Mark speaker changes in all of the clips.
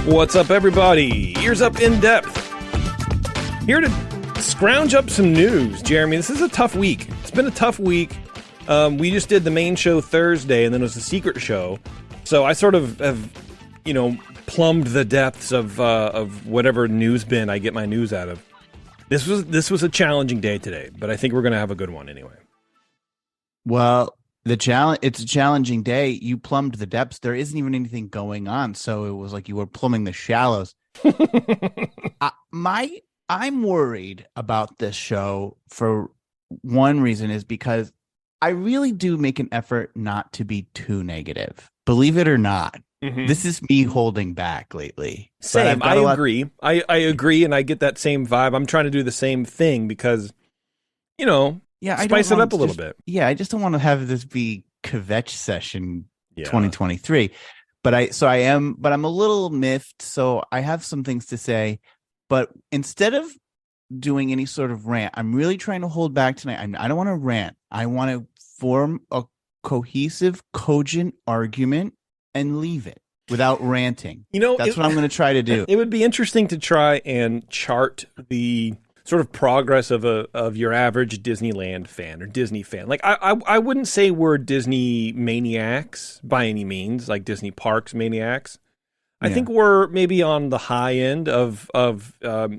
Speaker 1: What's up, everybody? Ears Up in Depth. Here to scrounge up some news. Jeremy, this is a tough week. It's been a tough week. We just did the main show Thursday, and then it was the secret show. So I sort of have, plumbed the depths of whatever news bin I get my news out of. This was a challenging day today, but I think we're going to have a good one anyway.
Speaker 2: Well, it's a challenging day. You plumbed the depths. There isn't even anything going on, so it was like you were plumbing the shallows. I'm worried about this show for one reason is because I really do make an effort not to be too negative. Believe it or not. Mm-hmm. This is me holding back lately.
Speaker 1: Same. I agree. I agree, and I get that same vibe. I'm trying to do the same thing because, spice it up a little bit.
Speaker 2: Yeah, I just don't want to have this be kvetch session 2023. But I'm a little miffed, so I have some things to say. But instead of doing any sort of rant, I'm really trying to hold back tonight. I don't want to rant. I want to form a cohesive, cogent argument and leave it without ranting. That's what I'm going to try to do.
Speaker 1: It would be interesting to try and chart the sort of progress of your average Disneyland fan or Disney fan. Like I wouldn't say we're Disney maniacs by any means, like Disney parks maniacs. I think we're maybe on the high end of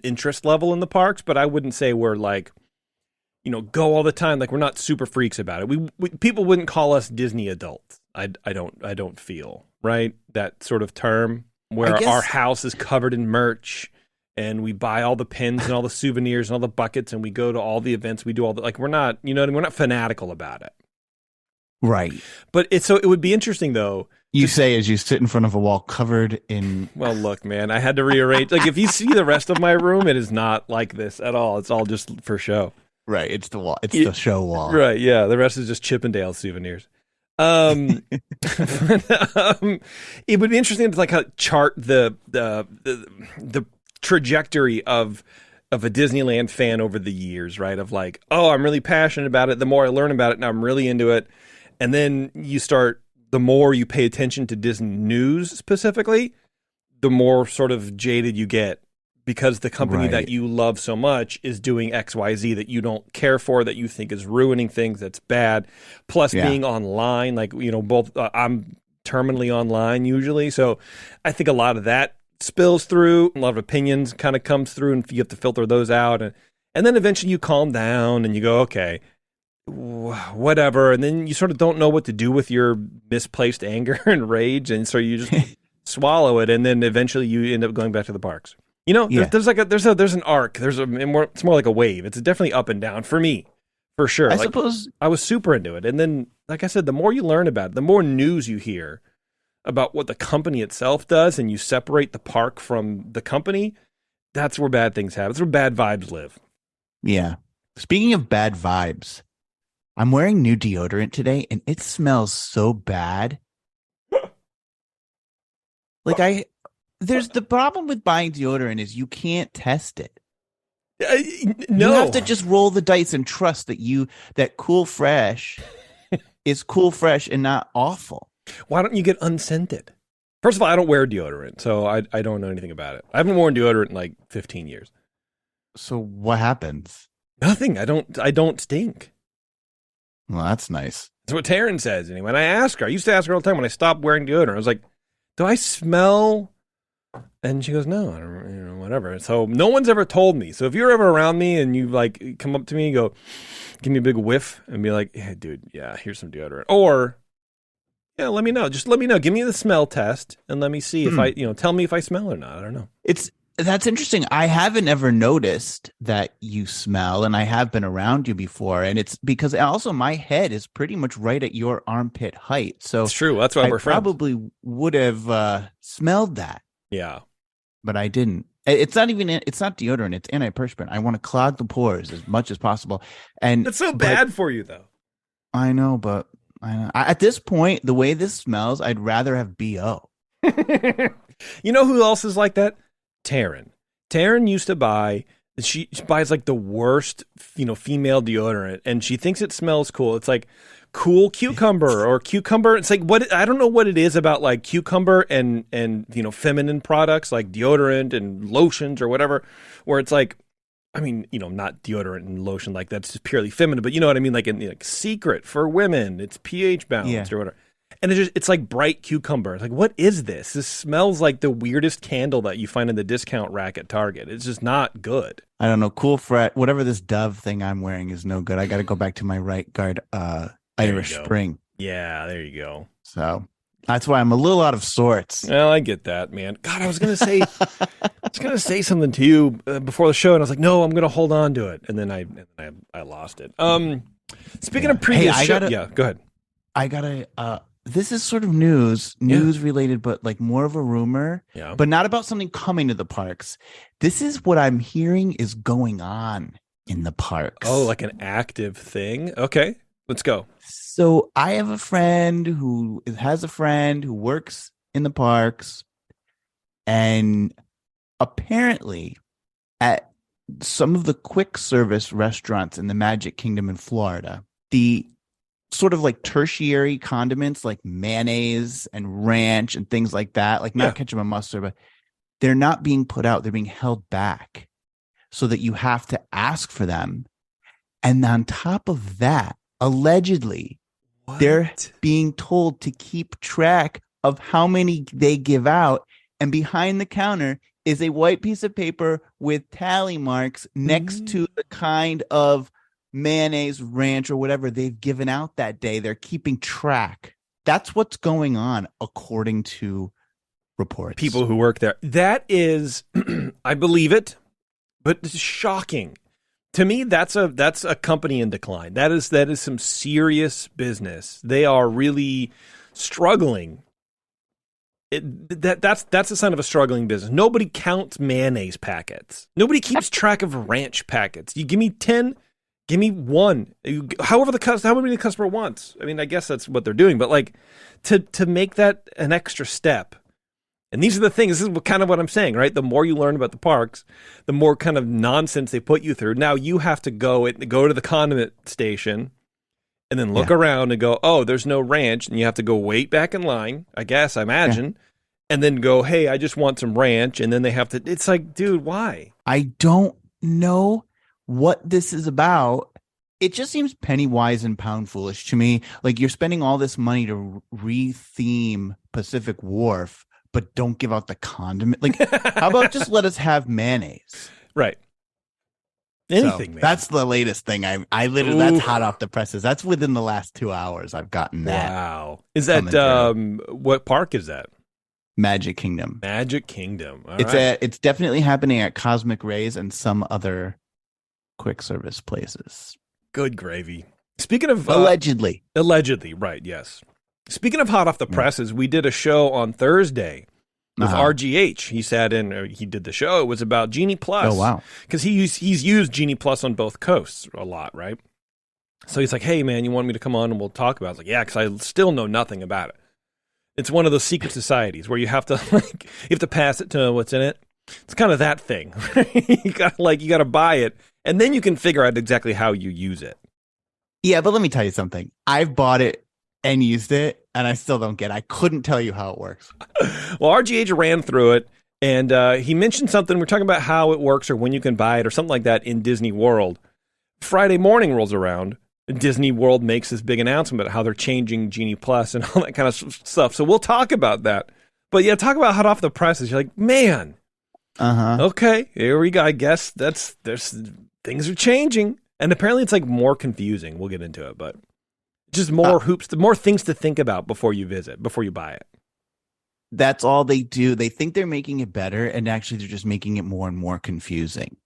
Speaker 1: interest level in the parks, but I wouldn't say we're like, go all the time. Like we're not super freaks about it. We people wouldn't call us Disney adults. I don't feel right that sort of term where our house is covered in merch and we buy all the pins and all the souvenirs and all the buckets and we go to all the events. We do all the we're not we're not fanatical about it,
Speaker 2: right?
Speaker 1: But it would be interesting though.
Speaker 2: You say as you sit in front of a wall covered in...
Speaker 1: Well, look, man, I had to rearrange. Like, if you see the rest of my room, it is not like this at all. It's all just for show.
Speaker 2: Right, it's the wall. It's the show wall.
Speaker 1: Right, yeah. The rest is just Chippendale souvenirs. It would be interesting to chart the trajectory of a Disneyland fan over the years, right? Of like, oh, I'm really passionate about it. The more I learn about it, now I'm really into it. And then you start... The more you pay attention to Disney news specifically, the more sort of jaded you get because the company that you love so much is doing XYZ that you don't care for, that you think is ruining things, that's bad. Plus being online, both I'm terminally online usually. So I think a lot of that spills through. A lot of opinions kind of comes through and you have to filter those out. And then eventually you calm down and you go, okay, whatever, and then you sort of don't know what to do with your misplaced anger and rage, and so you just swallow it, and then eventually you end up going back to the parks. There's an arc. It's more like a wave. It's definitely up and down for me, for sure.
Speaker 2: I suppose
Speaker 1: I was super into it, and then, like I said, the more you learn about it, the more news you hear about what the company itself does, and you separate the park from the company. That's where bad things happen. That's where bad vibes live.
Speaker 2: Yeah. Speaking of bad vibes. I'm wearing new deodorant today, and it smells so bad. There's the problem with buying deodorant is you can't test it.
Speaker 1: No,
Speaker 2: you have to just roll the dice and trust that Cool Fresh is Cool Fresh and not awful.
Speaker 1: Why don't you get unscented? First of all, I don't wear deodorant, so I don't know anything about it. I haven't worn deodorant in like 15 years.
Speaker 2: So what happens?
Speaker 1: Nothing. I don't stink.
Speaker 2: Well, that's nice.
Speaker 1: That's what Taryn says. Anyway, when I used to ask her all the time when I stopped wearing deodorant, I was like, do I smell? And she goes, no, I don't, whatever. So no one's ever told me. So if you're ever around me and you come up to me and go, give me a big whiff and be like, hey, dude, yeah, here's some deodorant. Or, yeah, let me know. Just let me know. Give me the smell test and let me see if tell me if I smell or not. I don't know.
Speaker 2: That's interesting. I haven't ever noticed that you smell, and I have been around you before, and it's because also my head is pretty much right at your armpit height. So
Speaker 1: it's true. That's why we're friends.
Speaker 2: I probably would have smelled that.
Speaker 1: Yeah,
Speaker 2: but I didn't. It's not deodorant. It's antiperspirant. I want to clog the pores as much as possible, and
Speaker 1: it's so bad for you, though.
Speaker 2: I know, but at this point, the way this smells, I'd rather have BO.
Speaker 1: You know who else is like that? Taryn used to buy, she buys like the worst, female deodorant, and she thinks it smells cool. It's like cool cucumber or cucumber. It's like what I don't know what it is about like cucumber and feminine products like deodorant and lotions or whatever, where it's like, I mean, not deodorant and lotion like that's just purely feminine, but you know what I mean? Like in like Secret for women, it's pH balanced or whatever. And it's like bright cucumber. It's like, what is this? This smells like the weirdest candle that you find in the discount rack at Target. It's just not good.
Speaker 2: I don't know. Cool Fret, whatever this Dove thing I'm wearing is no good. I got to go back to my right guard Irish Spring.
Speaker 1: Yeah, there you go.
Speaker 2: So that's why I'm a little out of sorts.
Speaker 1: Well, I get that, man. God, I was gonna say something to you before the show, and I was like, no, I'm gonna hold on to it, and then I lost it. Speaking of previous, go ahead.
Speaker 2: I gotta. This is sort of news related, but like more of a rumor, but not about something coming to the parks. This is what I'm hearing is going on in the parks.
Speaker 1: Oh, like an active thing. Okay, let's go.
Speaker 2: So I have a friend who works in the parks, and apparently at some of the quick service restaurants in the Magic Kingdom in Florida, the sort of like tertiary condiments like mayonnaise and ranch and things like that, like not ketchup and mustard, but they're not being put out. They're being held back so that you have to ask for them. And on top of that, allegedly, they're being told to keep track of how many they give out. And behind the counter is a white piece of paper with tally marks next to the kind of mayonnaise, ranch, or whatever they've given out that day. They're keeping track. That's what's going on, according to reports.
Speaker 1: People who work there. That is, I believe it, but it's shocking. To me, that's a company in decline. That is some serious business. They are really struggling. That's a sign of a struggling business. Nobody counts mayonnaise packets. Nobody keeps track of ranch packets. You give me 10. Give me one, however how many the customer wants. I mean, I guess that's what they're doing, but like to make that an extra step. And these are the things. This is kind of what I'm saying, right? The more you learn about the parks, the more kind of nonsense they put you through. Now you have to go to the condiment station and then look around and go, oh, there's no ranch, and you have to go wait back in line. I imagine, and then go, hey, I just want some ranch, and then they have to. It's like, dude, why?
Speaker 2: I don't know what this is about. It just seems penny wise and pound foolish to me. Like you're spending all this money to re-theme Pacific Wharf, but don't give out the condiment. Like, how about just let us have mayonnaise?
Speaker 1: Right. Anything, man.
Speaker 2: That's the latest thing. I literally, that's hot off the presses. That's within the last 2 hours I've gotten that.
Speaker 1: Wow. Is that, what park is that?
Speaker 2: Magic Kingdom.
Speaker 1: Magic Kingdom. All
Speaker 2: it's
Speaker 1: right.
Speaker 2: It's definitely happening at Cosmic Rays and some other quick service places.
Speaker 1: Good gravy. Speaking of
Speaker 2: allegedly,
Speaker 1: right? Yes. Speaking of hot off the presses, we did a show on Thursday with RGH. He sat in, or he did the show. It was about Genie Plus.
Speaker 2: Oh wow!
Speaker 1: Because he's used Genie Plus on both coasts a lot, right? So he's like, "Hey man, you want me to come on and we'll talk about it?" I was like, "Yeah," because I still know nothing about it. It's one of those secret societies where you have to pass it to what's in it. It's kind of that thing. you got to buy it. And then you can figure out exactly how you use it.
Speaker 2: Yeah, but let me tell you something. I've bought it and used it, and I still don't get it. I couldn't tell you how it works.
Speaker 1: Well, RGH ran through it, and he mentioned something. We're talking about how it works or when you can buy it or something like that in Disney World. Friday morning rolls around, and Disney World makes this big announcement about how they're changing Genie Plus and all that kind of stuff. So we'll talk about that. But yeah, talk about hot off the presses. You're like, man. Okay, here we go. I guess things are changing, and apparently it's like more confusing. We'll get into it, but just more hoops, more things to think about before you buy it.
Speaker 2: That's all they do. They think they're making it better, and actually they're just making it more and more confusing.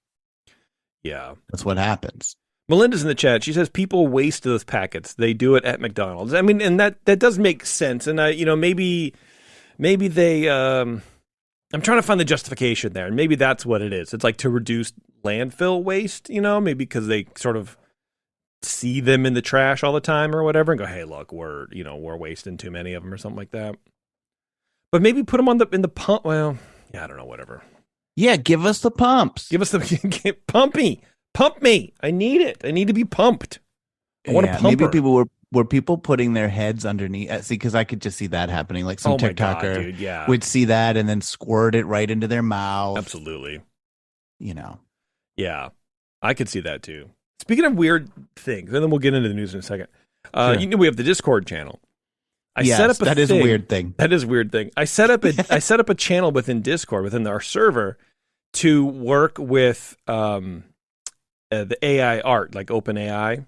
Speaker 1: Yeah, that's
Speaker 2: what happens.
Speaker 1: Melinda's in the chat. She says people waste those packets. They do it at McDonald's. I mean, and that does make sense. And maybe they. I'm trying to find the justification there, and maybe that's what it is. It's like to reduce landfill waste, maybe because they sort of see them in the trash all the time or whatever, and go, "Hey, look, we're wasting too many of them," or something like that. But maybe put them in the pump. Well, yeah, I don't know, whatever.
Speaker 2: Yeah, give us the pumps.
Speaker 1: Give us pump me. I need it. I need to be pumped. I want to pump.
Speaker 2: Maybe people were people putting their heads underneath? See, because I could just see that happening. Like some
Speaker 1: Oh my God,
Speaker 2: TikToker
Speaker 1: dude, yeah.
Speaker 2: would see that and then squirt it right into their mouth.
Speaker 1: Absolutely.
Speaker 2: You know.
Speaker 1: Yeah, I could see that too. Speaking of weird things, and then we'll get into the news in a second.
Speaker 2: Sure.
Speaker 1: You know, we have the Discord channel.
Speaker 2: That is a weird thing.
Speaker 1: That is a weird thing. I set up a channel within Discord, within our server, to work with the AI art, like OpenAI.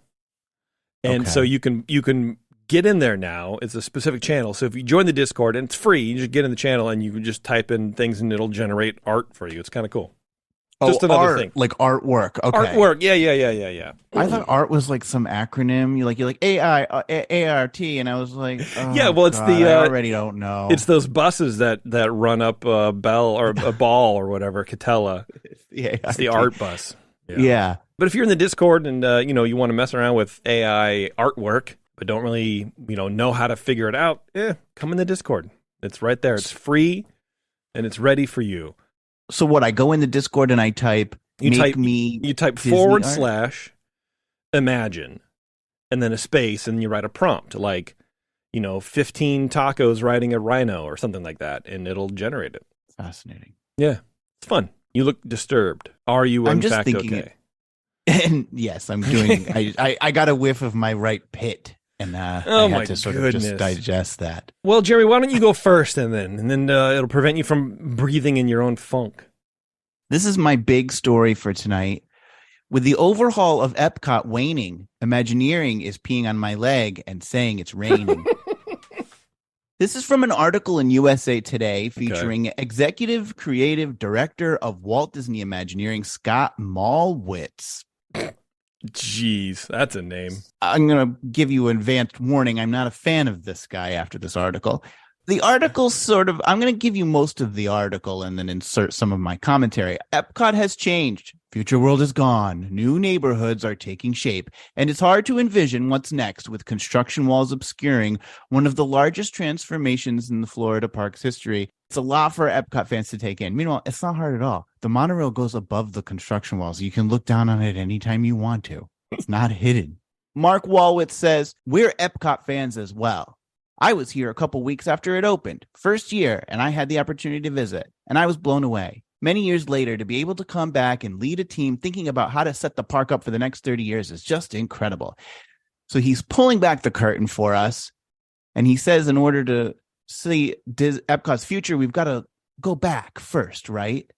Speaker 1: And so you can get in there now. It's a specific channel. So if you join the Discord, and it's free, you just get in the channel and you can just type in things and it'll generate art for you. It's kind of cool. Just another thing.
Speaker 2: Like artwork. Okay.
Speaker 1: Artwork. Yeah.
Speaker 2: I thought art was like some acronym. You're like AI, ART, and I was like,
Speaker 1: yeah. Well, it's
Speaker 2: I already don't know.
Speaker 1: It's those buses that run up a bell or a ball or whatever. Catella. It's the art bus.
Speaker 2: Yeah.
Speaker 1: But if you're in the Discord and you want to mess around with AI artwork, but don't really know how to figure it out, come in the Discord. It's right there. It's free, and it's ready for you.
Speaker 2: So what? I go in the Discord and I type. You type
Speaker 1: / imagine, and then a space, and you write a prompt like, 15 tacos riding a rhino or something like that, and it'll generate it.
Speaker 2: Fascinating.
Speaker 1: Yeah, it's fun. You look disturbed. Are you in fact okay?
Speaker 2: And yes, I'm doing. I got a whiff of my right pit, and I had to sort of just digest that.
Speaker 1: Well, Jerry, why don't you go first, and then it'll prevent you from breathing in your own funk.
Speaker 2: This is my big story for tonight. With the overhaul of EPCOT waning, Imagineering is peeing on my leg and saying it's raining. This is from an article in USA Today featuring Executive Creative Director of Walt Disney Imagineering, Scott Malwitz.
Speaker 1: Jeez, that's a name.
Speaker 2: I'm going to give you an advanced warning. I'm not a fan of this guy after this article. The article I'm going to give you most of the article and then insert some of my commentary. EPCOT has changed. Future World is gone. New neighborhoods are taking shape. And it's hard to envision what's next with construction walls obscuring one of the largest transformations in the Florida park's history. It's a lot for EPCOT fans to take in. Meanwhile, it's not hard at all. The monorail goes above the construction walls. You can look down on it anytime you want to. It's not hidden. Mark Walwitz says, we're EPCOT fans as well. I was here a couple weeks after it opened, first year, and I had the opportunity to visit, and I was blown away. Many years later, to be able to come back and lead a team thinking about how to set the park up for the next 30 years is just incredible. So he's pulling back the curtain for us, and he says in order to see EPCOT's future, we've got to go back first, right?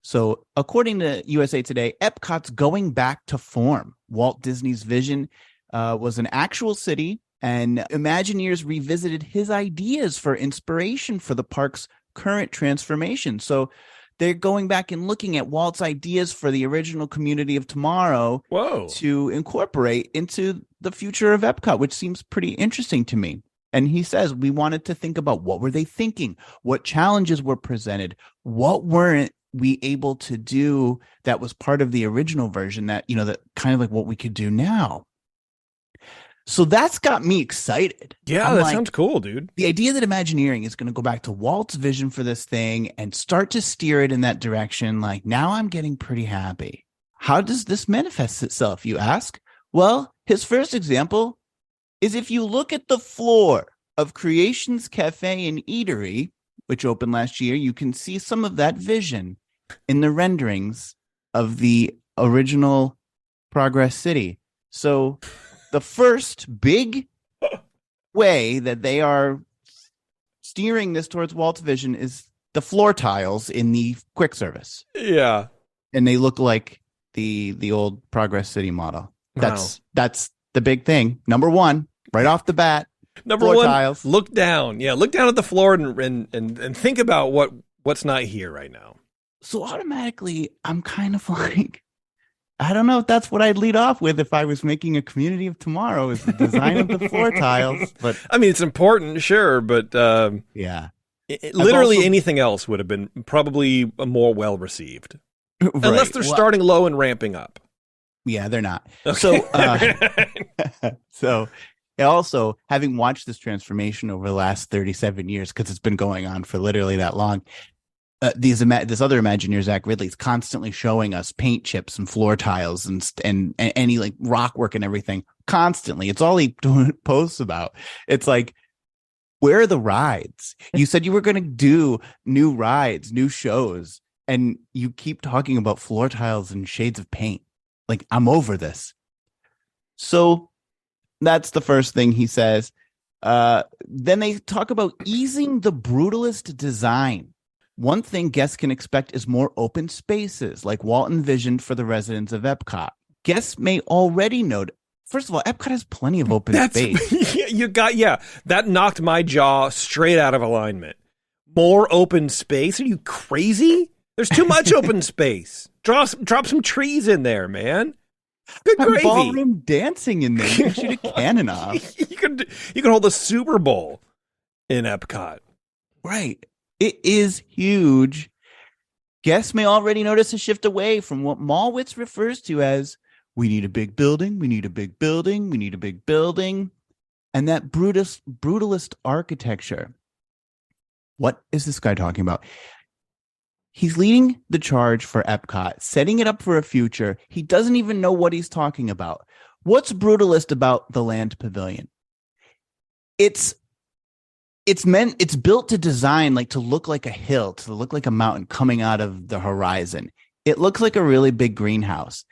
Speaker 2: So according to USA Today, EPCOT's going back to form. Walt Disney's vision was an actual city, and Imagineers revisited his ideas for inspiration for the park's current transformation. So they're going back and looking at Walt's ideas for the original Community of Tomorrow to incorporate into the future of EPCOT, which seems pretty interesting to me. And he says, we wanted to think about what were they thinking? What challenges were presented? What weren't we able to do that was part of the original version that kind of like what we could do now? So that's got me excited.
Speaker 1: Yeah, that sounds cool, dude.
Speaker 2: The idea that Imagineering is going to go back to Walt's vision for this thing and start to steer it in that direction, like now I'm getting pretty happy. How does this manifest itself, you ask? Well, his first example is if you look at the floor of Creations Cafe and Eatery, which opened last year, you can see some of that vision in the renderings of the original Progress City. So the first big way that they are steering this towards Walt's vision is the floor tiles in the quick service.
Speaker 1: Yeah.
Speaker 2: And they look like the old Progress City model. That's the big thing. Number one, right off the bat.
Speaker 1: Number one, tiles. Look down. Yeah, look down at the floor and think about what's not here right now.
Speaker 2: So automatically, I'm kind of like, I don't know if that's what I'd lead off with if I was making a Community of Tomorrow, is the design of the floor tiles. But
Speaker 1: I mean, it's important, sure, but
Speaker 2: yeah,
Speaker 1: literally anything else would have been probably more well received, right. Unless they're starting low and ramping up.
Speaker 2: Yeah, they're not.
Speaker 1: Okay.
Speaker 2: So also, having watched this transformation over the last 37 years, because it's been going on for literally that long, this other Imagineer, Zach Ridley, is constantly showing us paint chips and floor tiles and any like rock work and everything constantly. It's all he posts about. It's like, where are the rides? You said you were going to do new rides, new shows, and you keep talking about floor tiles and shades of paint. Like, I'm over this. So that's the first thing he says. Then they talk about easing the brutalist design. One thing guests can expect is more open spaces, like Walt envisioned for the residents of EPCOT. Guests may already note. First of all, EPCOT has plenty of open space.
Speaker 1: That knocked my jaw straight out of alignment. More open space? Are you crazy? There's too much open space. Drop some trees in there, man. Good gravy.
Speaker 2: Ballroom dancing in there. You can shoot a cannon off.
Speaker 1: You can hold a Super Bowl in Epcot.
Speaker 2: Right. It is huge. Guests may already notice a shift away from what Malwitz refers to as, we need a big building, we need a big building, we need a big building, and that brutalist architecture. What is this guy talking about? He's leading the charge for Epcot, setting it up for a future. He doesn't even know what he's talking about. What's brutalist about the Land Pavilion? It's built to design, like, to look like a hill, to look like a mountain coming out of the horizon. It looks like a really big greenhouse.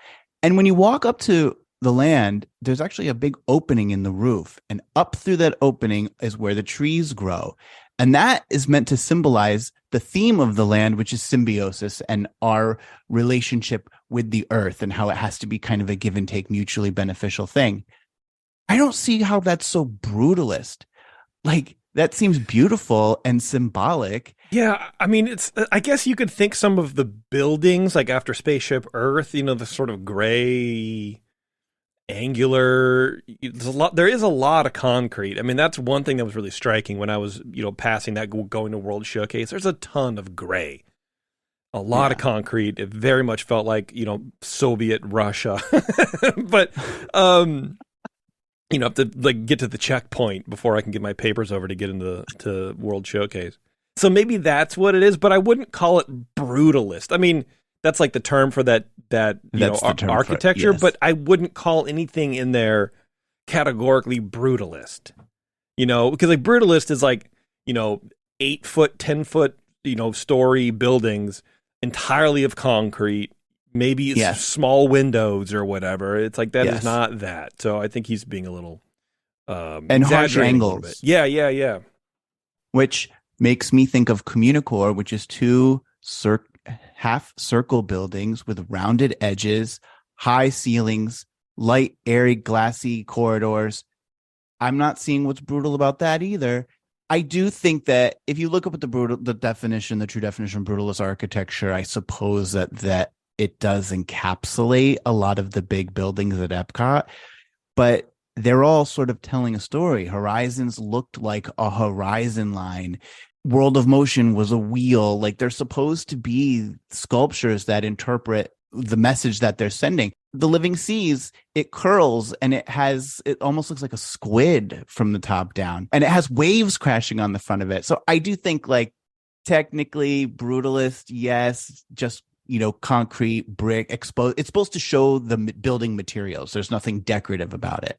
Speaker 2: And when you walk up to the land, there's actually a big opening in the roof. And up through that opening is where the trees grow. And that is meant to symbolize the theme of the land, which is symbiosis and our relationship with the earth and how it has to be kind of a give and take, mutually beneficial thing. I don't see how that's so brutalist. Like, that seems beautiful and symbolic.
Speaker 1: Yeah, I mean, I guess you could think some of the buildings, like after Spaceship Earth, the sort of gray, angular. There is a lot of concrete. I mean, that's one thing that was really striking when I was, passing that going to World Showcase. There's a ton of gray, a lot of concrete. It very much felt like Soviet Russia, but have to get to the checkpoint before I can get my papers over to get into to World Showcase. So maybe that's what it is, but I wouldn't call it brutalist. I mean, that's like the term for that architecture,
Speaker 2: yes.
Speaker 1: But I wouldn't call anything in there categorically brutalist. Because like brutalist is like, 8-foot, 10-foot, story buildings entirely of concrete. Maybe it's small windows or whatever. It's like that is not that. So I think he's being a little
Speaker 2: and harsh angles.
Speaker 1: Yeah.
Speaker 2: Which makes me think of Communicore, which is two half circle buildings with rounded edges, high ceilings, light, airy, glassy corridors. I'm not seeing what's brutal about that either. I do think that if you look up at the true definition of brutalist architecture, I suppose that it does encapsulate a lot of the big buildings at Epcot, but they're all sort of telling a story. Horizons looked like a horizon line. World of Motion was a wheel. Like, they're supposed to be sculptures that interpret the message that they're sending. The Living Seas, it curls and it almost looks like a squid from the top down, and it has waves crashing on the front of it. So I do think, like, technically brutalist, yes, just concrete, brick, exposed. It's supposed to show the building materials. There's nothing decorative about it.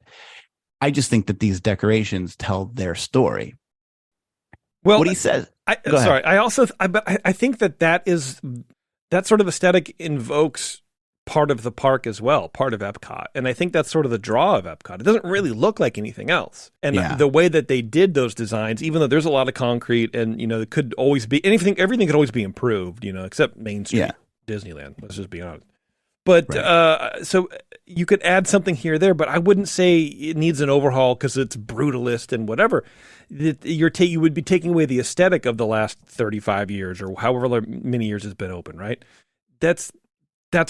Speaker 2: I just think that these decorations tell their story.
Speaker 1: Well,
Speaker 2: what he says.
Speaker 1: I think that sort of aesthetic invokes part of the park as well, part of Epcot. And I think that's sort of the draw of Epcot. It doesn't really look like anything else. And the way that they did those designs, even though there's a lot of concrete and, it could always be everything could always be improved, except Main Street. Disneyland, let's just be honest. But so you could add something here or there, but I wouldn't say it needs an overhaul because it's brutalist and whatever. You would be taking away the aesthetic of the last 35 years or however many years it's been open, right? That's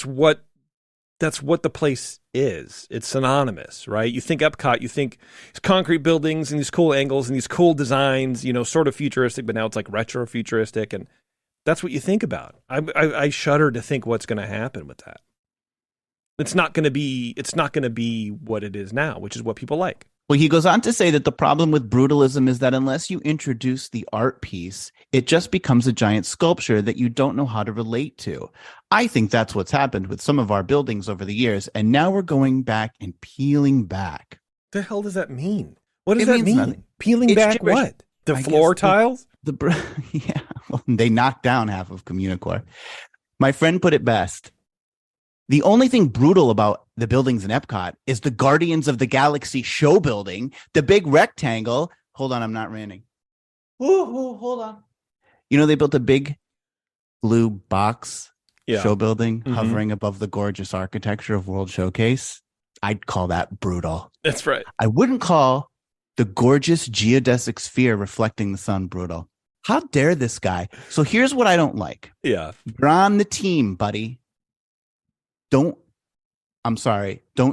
Speaker 1: what the place is. It's synonymous, right? You think Epcot, you think it's concrete buildings and these cool angles and these cool designs, sort of futuristic, but now it's like retro futuristic, and that's what you think about. I shudder to think what's going to happen with that. It's not going to be what it is now, which is what people like.
Speaker 2: Well, he goes on to say that the problem with brutalism is that unless you introduce the art piece, it just becomes a giant sculpture that you don't know how to relate to. I think that's what's happened with some of our buildings over the years, and now we're going back and peeling back.
Speaker 1: The hell does that mean? What does
Speaker 2: It
Speaker 1: that
Speaker 2: means
Speaker 1: mean?
Speaker 2: nothing.
Speaker 1: Peeling
Speaker 2: It's
Speaker 1: back
Speaker 2: gibberish.
Speaker 1: what? The
Speaker 2: I
Speaker 1: floor
Speaker 2: guess
Speaker 1: tiles?
Speaker 2: Yeah, well, they knocked down half of Communicore. My friend put it best. The only thing brutal about the buildings in Epcot is the Guardians of the Galaxy show building, the big rectangle. Hold on, I'm not ranting. Hold on. You know, they built a big blue box show building hovering above the gorgeous architecture of World Showcase. I'd call that brutal.
Speaker 1: That's right.
Speaker 2: I wouldn't call the gorgeous geodesic sphere reflecting the sun brutal. How dare this guy? So here's what I don't like.
Speaker 1: Yeah.
Speaker 2: You're on the team, buddy. Don't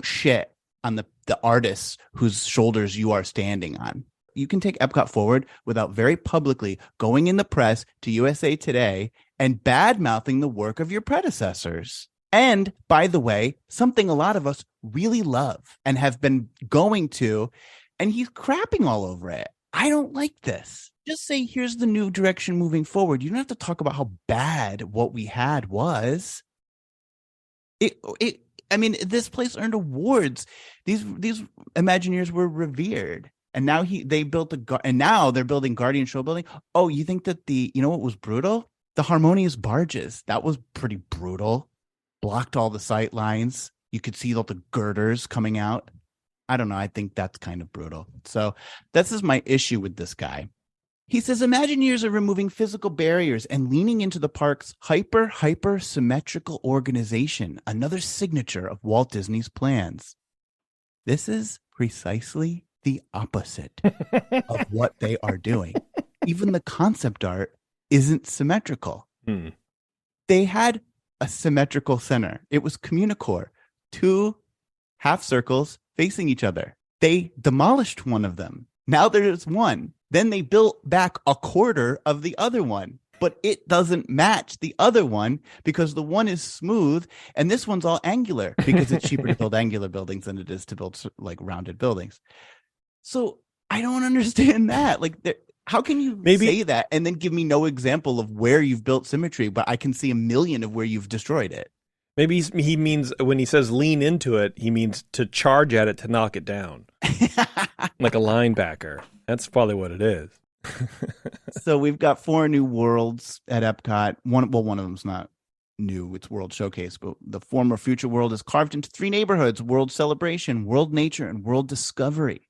Speaker 2: shit on the artists whose shoulders you are standing on. You can take Epcot forward without very publicly going in the press to USA Today and bad-mouthing the work of your predecessors. And, by the way, something a lot of us really love and have been going to, and he's crapping all over it. I don't like this. Just say, here's the new direction moving forward. You don't have to talk about how bad what we had was. I mean, this place earned awards. These Imagineers were revered, and now now they're building Guardian Show building. Oh, you think that you know what was brutal? The Harmonious barges. That was pretty brutal. Blocked all the sight lines. You could see all the girders coming out. I don't know. I think that's kind of brutal. So this is my issue with this guy. He says Imagineers are removing physical barriers and leaning into the park's hyper symmetrical organization, another signature of Walt Disney's plans. This is precisely the opposite of what they are doing. Even the concept art isn't symmetrical. They had a symmetrical center. It was Communicore, 2 half circles facing each other. They demolished one of them. Now there's one. Then they built back a quarter of the other one, but it doesn't match the other one because the one is smooth and this one's all angular because it's cheaper to build angular buildings than it is to build like rounded buildings. So I don't understand that. Like, how can you say that and then give me no example of where you've built symmetry, but I can see a million of where you've destroyed it?
Speaker 1: Maybe he means when he says lean into it, he means to charge at it to knock it down. Like a linebacker. That's probably what it is.
Speaker 2: So we've got 4 new worlds at Epcot. One of them's not new. It's World Showcase, but the former Future World is carved into 3 neighborhoods: World Celebration, World Nature, and World Discovery.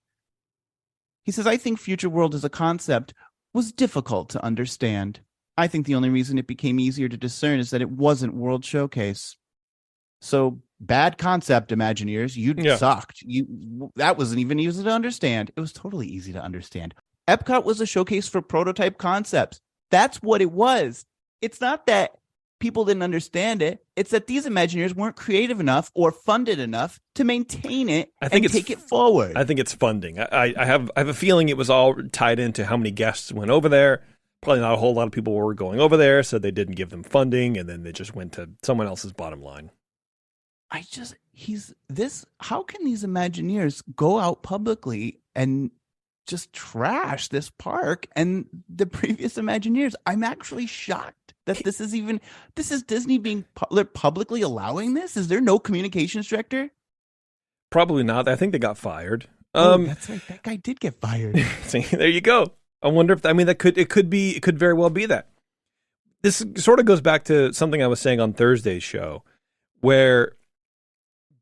Speaker 2: He says, I think Future World as a concept was difficult to understand. I think the only reason it became easier to discern is that it wasn't World Showcase. So bad concept, Imagineers. You sucked. That wasn't even easy to understand. It was totally easy to understand. Epcot was a showcase for prototype concepts. That's what it was. It's not that people didn't understand it. It's that these Imagineers weren't creative enough or funded enough to maintain it and take it forward.
Speaker 1: I think it's funding. I have a feeling it was all tied into how many guests went over there. Probably not a whole lot of people were going over there, so they didn't give them funding, and then they just went to someone else's bottom line.
Speaker 2: How can these Imagineers go out publicly and just trash this park and the previous Imagineers? I'm actually shocked that this is Disney being publicly allowing this. Is there no communications director?
Speaker 1: Probably not. I think they got fired.
Speaker 2: That's right. That guy did get fired.
Speaker 1: See, there you go. I wonder if it could very well be that. This sort of goes back to something I was saying on Thursday's show, where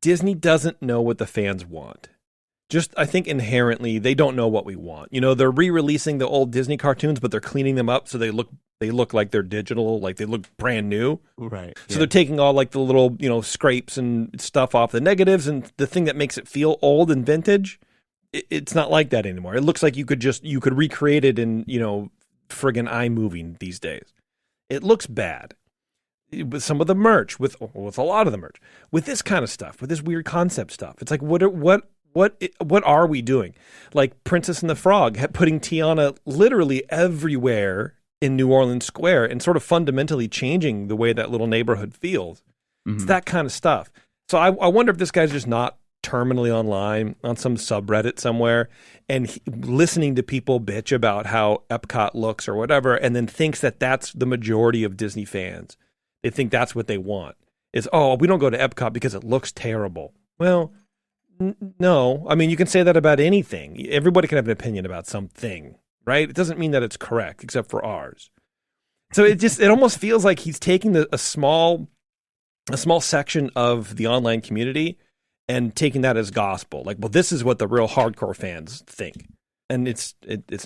Speaker 1: Disney doesn't know what the fans want. Just, I think inherently they don't know what we want. You know, they're re-releasing the old Disney cartoons, but they're cleaning them up so they look like they're digital, like they look brand new.
Speaker 2: Right.
Speaker 1: So they're taking all like the little, scrapes and stuff off the negatives, and the thing that makes it feel old and vintage, it's not like that anymore. It looks like you could recreate it in, friggin' iMovie these days. It looks bad. With some of the merch, with a lot of the merch, with this kind of stuff, with this weird concept stuff, it's like what are we doing? Like Princess and the Frog putting Tiana literally everywhere in New Orleans Square and sort of fundamentally changing the way that little neighborhood feels. Mm-hmm. It's that kind of stuff. So I wonder if this guy's just not terminally online on some subreddit somewhere and listening to people bitch about how Epcot looks or whatever, and then thinks that that's the majority of Disney fans. They think that's what they want is, oh, we don't go to Epcot because it looks terrible. Well, no. I mean, you can say that about anything. Everybody can have an opinion about something, right? It doesn't mean that it's correct, except for ours. So it almost feels like he's taking a small section of the online community and taking that as gospel. Like, well, this is what the real hardcore fans think. And it's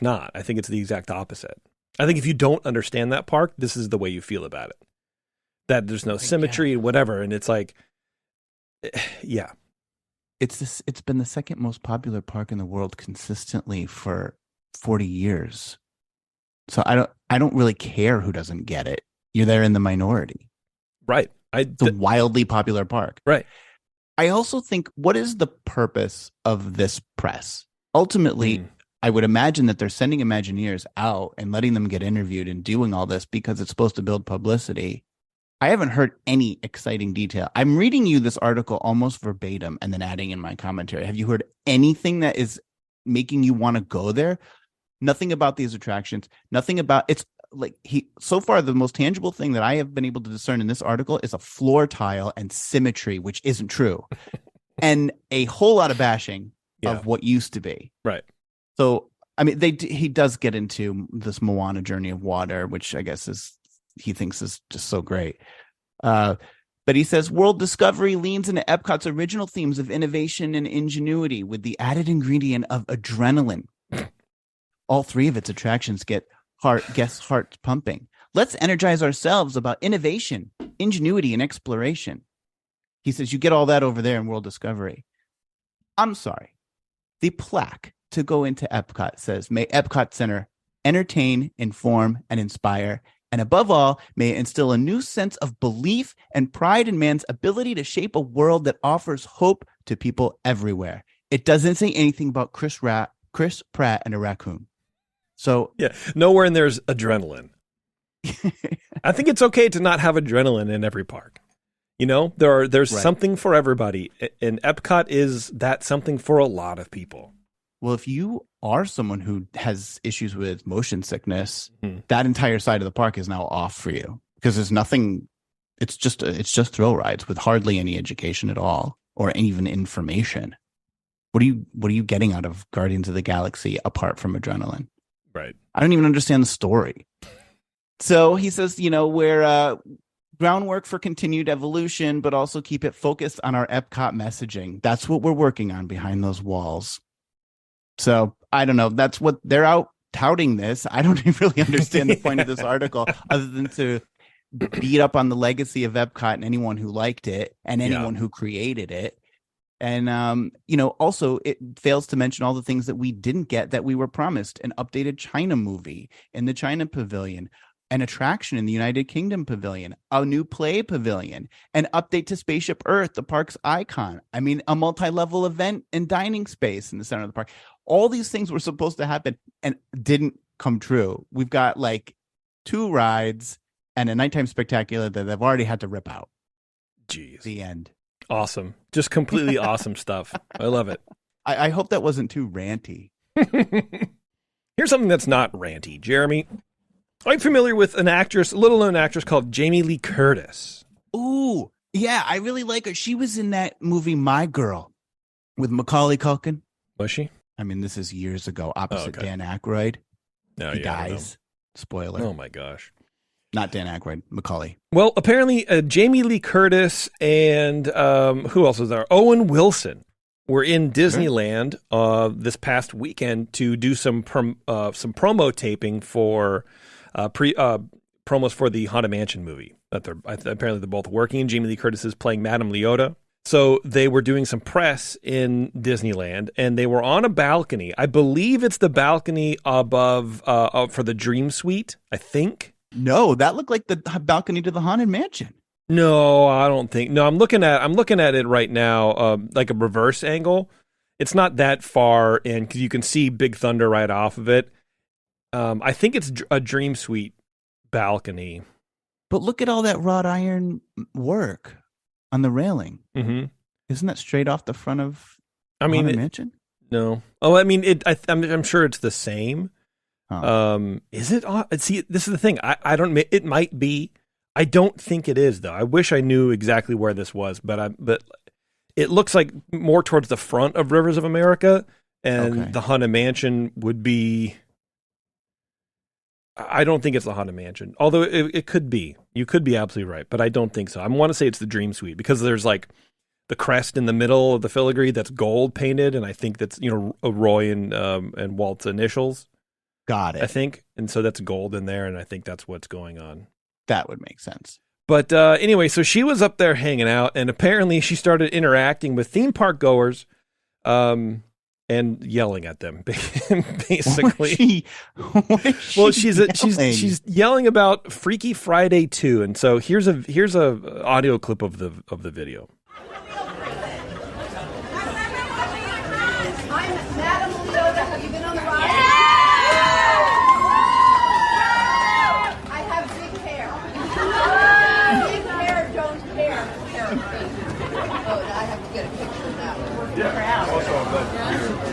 Speaker 1: not. I think it's the exact opposite. I think if you don't understand that park, this is the way you feel about it. That there's no symmetry and whatever. And it's like, yeah.
Speaker 2: It's been the second most popular park in the world consistently for 40 years. So I don't really care who doesn't get it. You're there in the minority.
Speaker 1: Right.
Speaker 2: It's a wildly popular park.
Speaker 1: Right.
Speaker 2: I also think, what is the purpose of this press? Ultimately, I would imagine that they're sending Imagineers out and letting them get interviewed and doing all this because it's supposed to build publicity. I haven't heard any exciting detail. I'm reading you this article almost verbatim and then adding in my commentary. Have you heard anything that is making you want to go there? Nothing about these attractions. Nothing about it's like so far the most tangible thing that I have been able to discern in this article is a floor tile and symmetry, which isn't true, and a whole lot of bashing of what used to be.
Speaker 1: Right.
Speaker 2: So I mean, he does get into this Moana Journey of Water, which I guess he thinks is just so great. But he says World Discovery leans into Epcot's original themes of innovation and ingenuity with the added ingredient of adrenaline. All three of its attractions get guests' hearts pumping. Let's energize ourselves about innovation, ingenuity, and exploration. He says you get all that over there in World Discovery. I'm sorry. The plaque to go into Epcot says, may Epcot Center entertain, inform, and inspire, and above all, may it instill a new sense of belief and pride in man's ability to shape a world that offers hope to people everywhere. It doesn't say anything about Chris Pratt and a raccoon. So
Speaker 1: yeah, nowhere in there's adrenaline. I think it's okay to not have adrenaline in every park. You know, there's something for everybody, and Epcot is that something for a lot of people.
Speaker 2: Well, if you are someone who has issues with motion sickness, that entire side of the park is now off for you because there's nothing. It's just thrill rides with hardly any education at all or even information. What are you getting out of Guardians of the Galaxy apart from adrenaline?
Speaker 1: Right.
Speaker 2: I don't even understand the story. So he says, we're groundwork for continued evolution, but also keep it focused on our Epcot messaging. That's what we're working on behind those walls. So I don't know. That's what they're out touting this. I don't even really understand the point of this article other than to beat up on the legacy of Epcot and anyone who liked it and anyone who created it. And, also it fails to mention all the things that we didn't get that we were promised: an updated China movie in the China Pavilion, an attraction in the United Kingdom Pavilion, a new play pavilion, an update to Spaceship Earth, the park's icon. I mean, a multi-level event and dining space in the center of the park. All these things were supposed to happen and didn't come true. We've got like 2 rides and a nighttime spectacular that they've already had to rip out.
Speaker 1: Jeez.
Speaker 2: The end.
Speaker 1: Awesome. Just completely awesome stuff. I love it.
Speaker 2: I hope that wasn't too ranty.
Speaker 1: Here's something that's not ranty, Jeremy. I'm familiar with an actress, a little-known actress called Jamie Lee Curtis.
Speaker 2: Ooh, yeah, I really like her. She was in that movie My Girl with Macaulay Culkin.
Speaker 1: Was she?
Speaker 2: I mean, this is years ago, opposite Dan Aykroyd.
Speaker 1: No,
Speaker 2: he dies. Spoiler.
Speaker 1: Oh, my gosh.
Speaker 2: Not Dan Aykroyd, Macaulay.
Speaker 1: Well, apparently Jamie Lee Curtis and who else was there? Owen Wilson were in Disneyland this past weekend to do some promo taping for promos for the Haunted Mansion movie. Apparently they're both working. Jamie Lee Curtis is playing Madame Leota. So they were doing some press in Disneyland, and they were on a balcony. I believe it's the balcony above for the Dream Suite, I think.
Speaker 2: No, that looked like the balcony to the Haunted Mansion.
Speaker 1: No, I don't think. No, I'm looking at it right now, like a reverse angle. It's not that far in because you can see Big Thunder right off of it. I think it's a Dream Suite balcony.
Speaker 2: But look at all that wrought iron work on the railing.
Speaker 1: Mm-hmm.
Speaker 2: Isn't that straight off the front of
Speaker 1: I mean,
Speaker 2: Haunted Mansion?
Speaker 1: no. Oh, I mean, I'm sure it's the same.
Speaker 2: Oh.
Speaker 1: Is it? See, this is the thing. I don't. It might be. I don't think it is though. I wish I knew exactly where this was, but it looks like more towards the front of Rivers of America, and the Haunted Mansion would be. I don't think it's the Haunted Mansion, although it could be. You could be absolutely right, but I don't think so. I want to say it's the Dream Suite because there's like the crest in the middle of the filigree that's gold painted, and I think that's Roy and Walt's initials.
Speaker 2: Got it.
Speaker 1: I think, and so that's gold in there, and I think that's what's going on.
Speaker 2: That would make sense.
Speaker 1: But anyway, so she was up there hanging out, and apparently she started interacting with theme park goers, and yelling at them, basically. She's yelling about Freaky Friday 2, and so here's a audio clip of the video.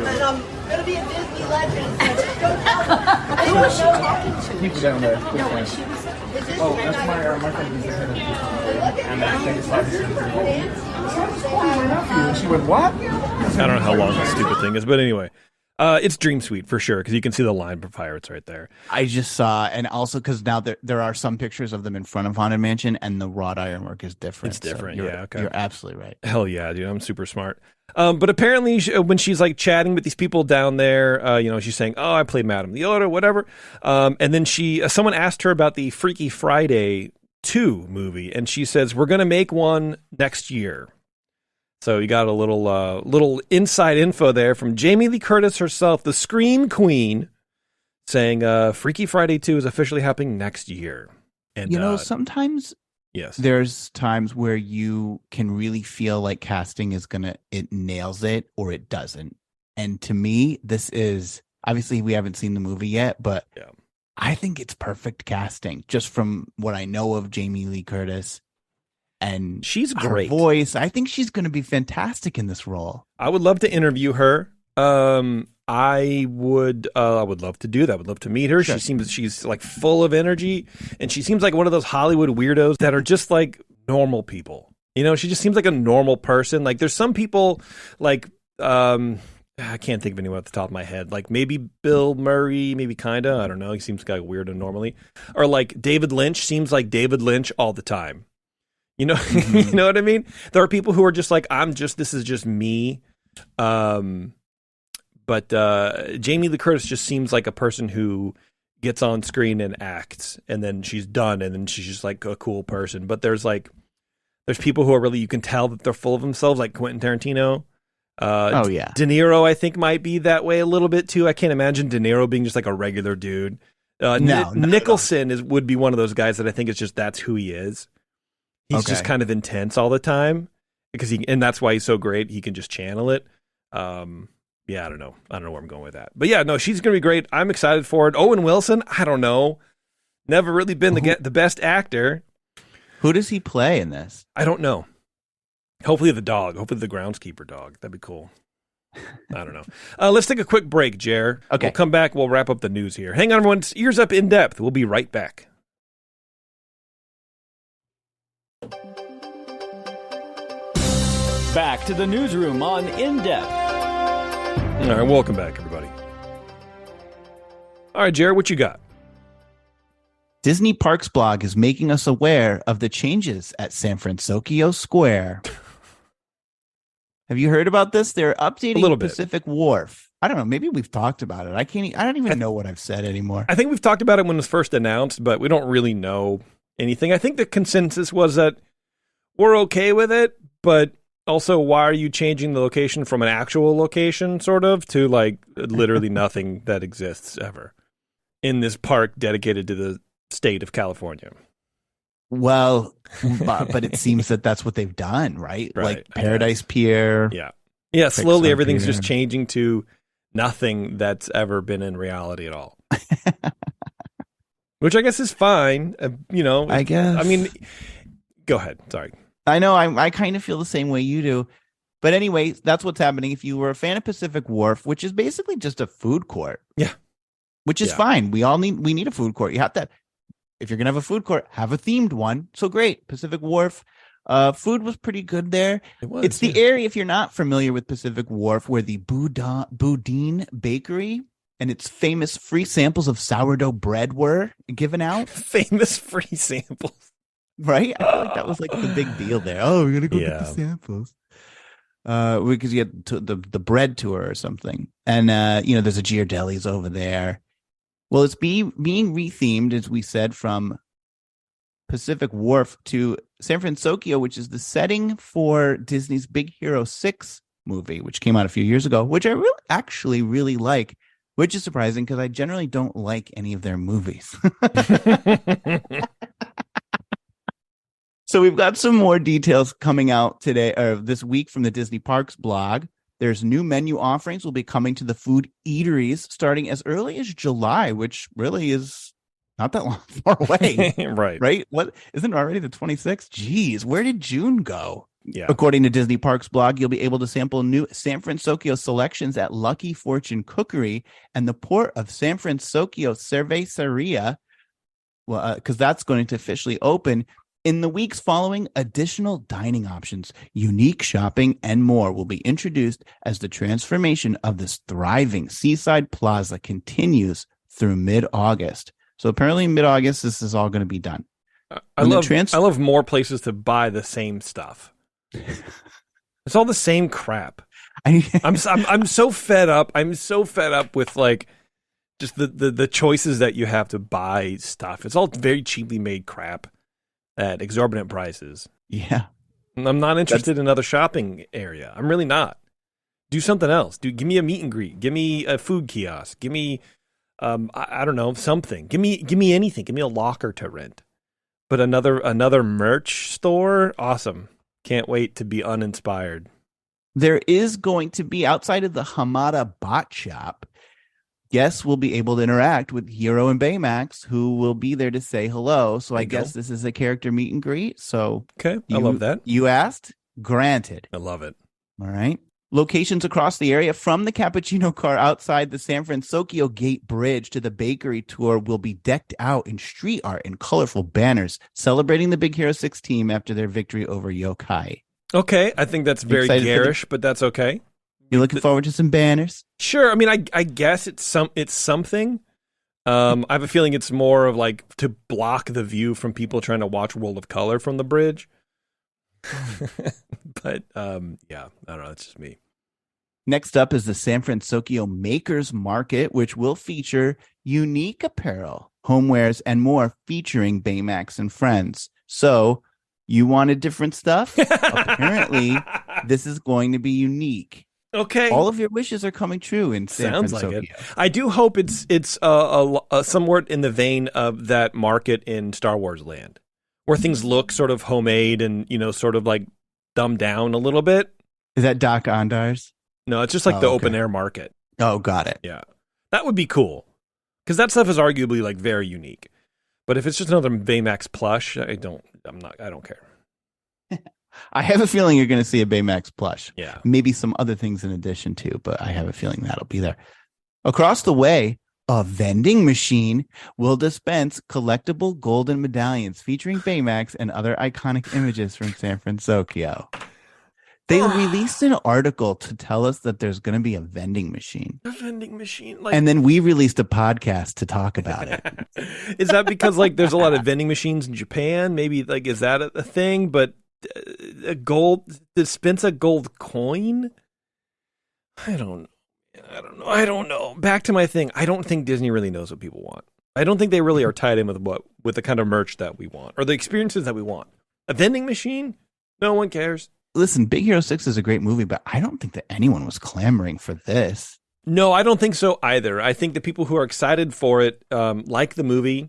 Speaker 3: And I'm going to be a Disney legend. Don't tell them. I don't know talking to
Speaker 4: People down there.
Speaker 3: No, when she was...
Speaker 4: Oh, that's my friend. And I think it's like... She went, what?
Speaker 1: I don't know how long this stupid thing is, but anyway. It's Dream Suite for sure, because you can see the line for pirates right there.
Speaker 2: I just saw, and also because now there are some pictures of them in front of Haunted Mansion, and the wrought iron work is different.
Speaker 1: It's different,
Speaker 2: so
Speaker 1: yeah. Okay,
Speaker 2: you're absolutely right.
Speaker 1: Hell yeah, dude, I'm super smart. But apparently, when she's like chatting with these people down there, she's saying, "Oh, I played Madame Leota, whatever." And then someone asked her about the Freaky Friday 2 movie, and she says, "We're gonna make one next year." So you got a little inside info there from Jamie Lee Curtis herself, the Scream Queen, saying Freaky Friday 2 is officially happening next year. And
Speaker 2: sometimes
Speaker 1: yes,
Speaker 2: there's times where you can really feel like casting it nails it or it doesn't. And to me, this is obviously we haven't seen the movie yet, but
Speaker 1: yeah.
Speaker 2: I think it's perfect casting just from what I know of Jamie Lee Curtis. And
Speaker 1: she's great.
Speaker 2: Her voice, I think she's going to be fantastic in this role.
Speaker 1: I would love to interview her. I would love to do that. I would love to meet her. Sure. She's like full of energy, and she seems like one of those Hollywood weirdos that are just like normal people. She just seems like a normal person. Like there's some people like I can't think of anyone at the top of my head. Like maybe Bill Murray, maybe kinda. I don't know. He seems kind of weirdo normally. Or like David Lynch seems like David Lynch all the time.
Speaker 2: Mm-hmm.
Speaker 1: You know what I mean? There are people who are just like, this is just me. But Jamie Lee Curtis just seems like a person who gets on screen and acts, and then she's done, and then she's just like a cool person. But there's people who are really, you can tell that they're full of themselves, like Quentin Tarantino.
Speaker 2: Oh yeah,
Speaker 1: De Niro I think might be that way a little bit too. I can't imagine De Niro being just like a regular dude. Nicholson would be one of those guys that I think it's just that's who he is. He's just kind of intense all the time and that's why he's so great. He can just channel it. Yeah, I don't know where I'm going with that. But yeah, no, she's going to be great. I'm excited for it. Owen Wilson, I don't know. Never really been the best actor.
Speaker 2: Who does he play in this?
Speaker 1: I don't know. Hopefully the dog. Hopefully the groundskeeper dog. That'd be cool. I don't know. Let's take a quick break, Jer.
Speaker 2: Okay.
Speaker 1: We'll come back. We'll wrap up the news here. Hang on, everyone. It's Ears Up In Depth. We'll be right back.
Speaker 5: Back to the newsroom on In Depth.
Speaker 1: All right, welcome back, everybody. All right, Jared, what you got?
Speaker 2: Disney Parks blog is making us aware of the changes at San Francisco Square. Have you heard about this? They're updating Pacific Wharf. I don't know. Maybe we've talked about it. I don't even know what I've said anymore.
Speaker 1: I think we've talked about it when it was first announced, but we don't really know anything. I think the consensus was that we're okay with it, but also, why are you changing the location from an actual location, sort of, to like literally nothing that exists ever in this park dedicated to the state of California?
Speaker 2: Well, but it seems that that's what they've done, right? Like Paradise Pier.
Speaker 1: Yeah. Slowly, everything's just changing to nothing that's ever been in reality at all. Which I guess is fine.
Speaker 2: I guess.
Speaker 1: I mean, go ahead. Sorry.
Speaker 2: I know. I kind of feel the same way you do. But anyway, that's what's happening. If you were a fan of Pacific Wharf, which is basically just a food court.
Speaker 1: Yeah.
Speaker 2: Which is fine. We need a food court. You have to, if you're going to have a food court, have a themed one. So great. Pacific Wharf. Food was pretty good there. It's the area, if you're not familiar with Pacific Wharf, where the Boudin Bakery and its famous free samples of sourdough bread were given out.
Speaker 1: Famous free samples.
Speaker 2: Right? I feel like that was like the big deal there. Oh, we're going to go get the samples. Because you get the bread tour or something. And, there's a Giardelli's over there. Well, it's being rethemed, as we said, from Pacific Wharf to San Francisco, which is the setting for Disney's Big Hero 6 movie, which came out a few years ago, which I really like, which is surprising because I generally don't like any of their movies. So we've got some more details coming out today or this week from the Disney Parks blog. There's new menu offerings will be coming to the food eateries starting as early as July, which really is not that long far away. Right? What isn't it already the 26th? Jeez, where did June go?
Speaker 1: Yeah.
Speaker 2: According to Disney Parks blog, you'll be able to sample new San Francisco selections at Lucky Fortune Cookery and the Port of San Francisco Cerveceria. Well, because that's going to officially open. In the weeks following, additional dining options, unique shopping, and more will be introduced as the transformation of this thriving seaside plaza continues through mid-August. So apparently in mid-August, this is all going to be done.
Speaker 1: I love more places to buy the same stuff. It's all the same crap. I'm so fed up. I'm so fed up with like just the choices that you have to buy stuff. It's all very cheaply made crap at exorbitant prices.
Speaker 2: Yeah.
Speaker 1: I'm not interested in another shopping area. I'm really not. Do something else. Give me a meet and greet. Give me a food kiosk. Give me I don't know, something. Give me anything. Give me a locker to rent. But another merch store? Awesome. Can't wait to be uninspired.
Speaker 2: There is going to be, outside of the Hamada bot shop, guests will be able to interact with Hero and Baymax, who will be there to say hello. So I guess this is a character meet and greet. So
Speaker 1: okay, I love that.
Speaker 2: You asked, granted.
Speaker 1: I love it.
Speaker 2: All right. Locations across the area, from the cappuccino car outside the San Francisco Gate Bridge to the bakery tour, will be decked out in street art and colorful banners celebrating the Big Hero 6 team after their victory over Yokai.
Speaker 1: Okay, I think that's very garish, but that's okay.
Speaker 2: You're looking forward to some banners?
Speaker 1: Sure. I mean, I guess it's something. I have a feeling it's more of like to block the view from people trying to watch World of Color from the bridge. But yeah, I don't know. It's just me.
Speaker 2: Next up is the San Francisco Makers Market, which will feature unique apparel, homewares, and more featuring Baymax and friends. So you wanted different stuff? Apparently, this is going to be unique.
Speaker 1: Okay.
Speaker 2: All of your wishes are coming true in San Francisco.
Speaker 1: Like it. I do hope it's somewhat in the vein of that market in Star Wars Land, where things look sort of homemade and, sort of like dumbed down a little bit.
Speaker 2: Is that Doc Ondar's?
Speaker 1: No, it's just like the open air market.
Speaker 2: Oh, got it.
Speaker 1: Yeah. That would be cool. Because that stuff is arguably like very unique. But if it's just another Baymax plush, I don't care.
Speaker 2: I have a feeling you're going to see a Baymax plush.
Speaker 1: Yeah.
Speaker 2: Maybe some other things in addition to, but I have a feeling that'll be there. Across the way, a vending machine will dispense collectible golden medallions featuring Baymax and other iconic images from San Francisco. They released an article to tell us that there's going to be a vending machine.
Speaker 1: A vending machine?
Speaker 2: And then we released a podcast to talk about it.
Speaker 1: Is that because like there's a lot of vending machines in Japan? Maybe like is that a thing? But dispense a gold coin? I don't know. Back to my thing. I don't think Disney really knows what people want. I don't think they really are tied in with the kind of merch that we want or the experiences that we want. A vending machine? No one cares.
Speaker 2: Listen, Big Hero 6 is a great movie, but I don't think that anyone was clamoring for this.
Speaker 1: No, I don't think so either. I think the people who are excited for it like the movie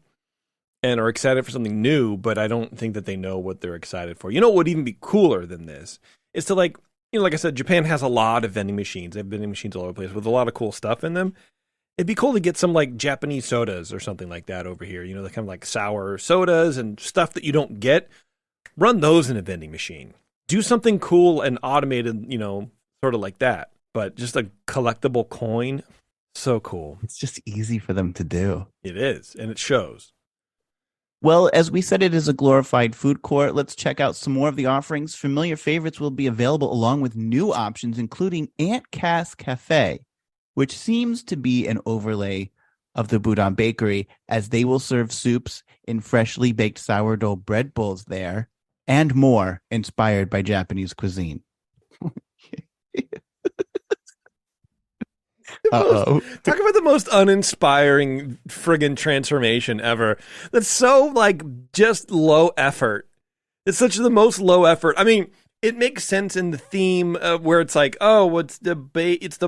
Speaker 1: and are excited for something new, but I don't think that they know what they're excited for. You know what would even be cooler than this is to like I said, Japan has a lot of vending machines. They have vending machines all over the place with a lot of cool stuff in them. It'd be cool to get some like Japanese sodas or something like that over here. The kind of like sour sodas and stuff that you don't get. Run those in a vending machine. do something cool and automated, sort of like that. But just a collectible coin, so cool.
Speaker 2: It's just easy for them to do.
Speaker 1: It is, and it shows.
Speaker 2: Well, as we said, it is a glorified food court. Let's check out some more of the offerings. Familiar favorites will be available along with new options, including Aunt Cass Cafe, which seems to be an overlay of the Boudin Bakery, as they will serve soups in freshly baked sourdough bread bowls there, and more inspired by Japanese cuisine.
Speaker 1: Talk about the most uninspiring friggin' transformation ever. That's so just low effort. It's such the most low effort. I mean, it makes sense in the theme where it's like, oh, it's the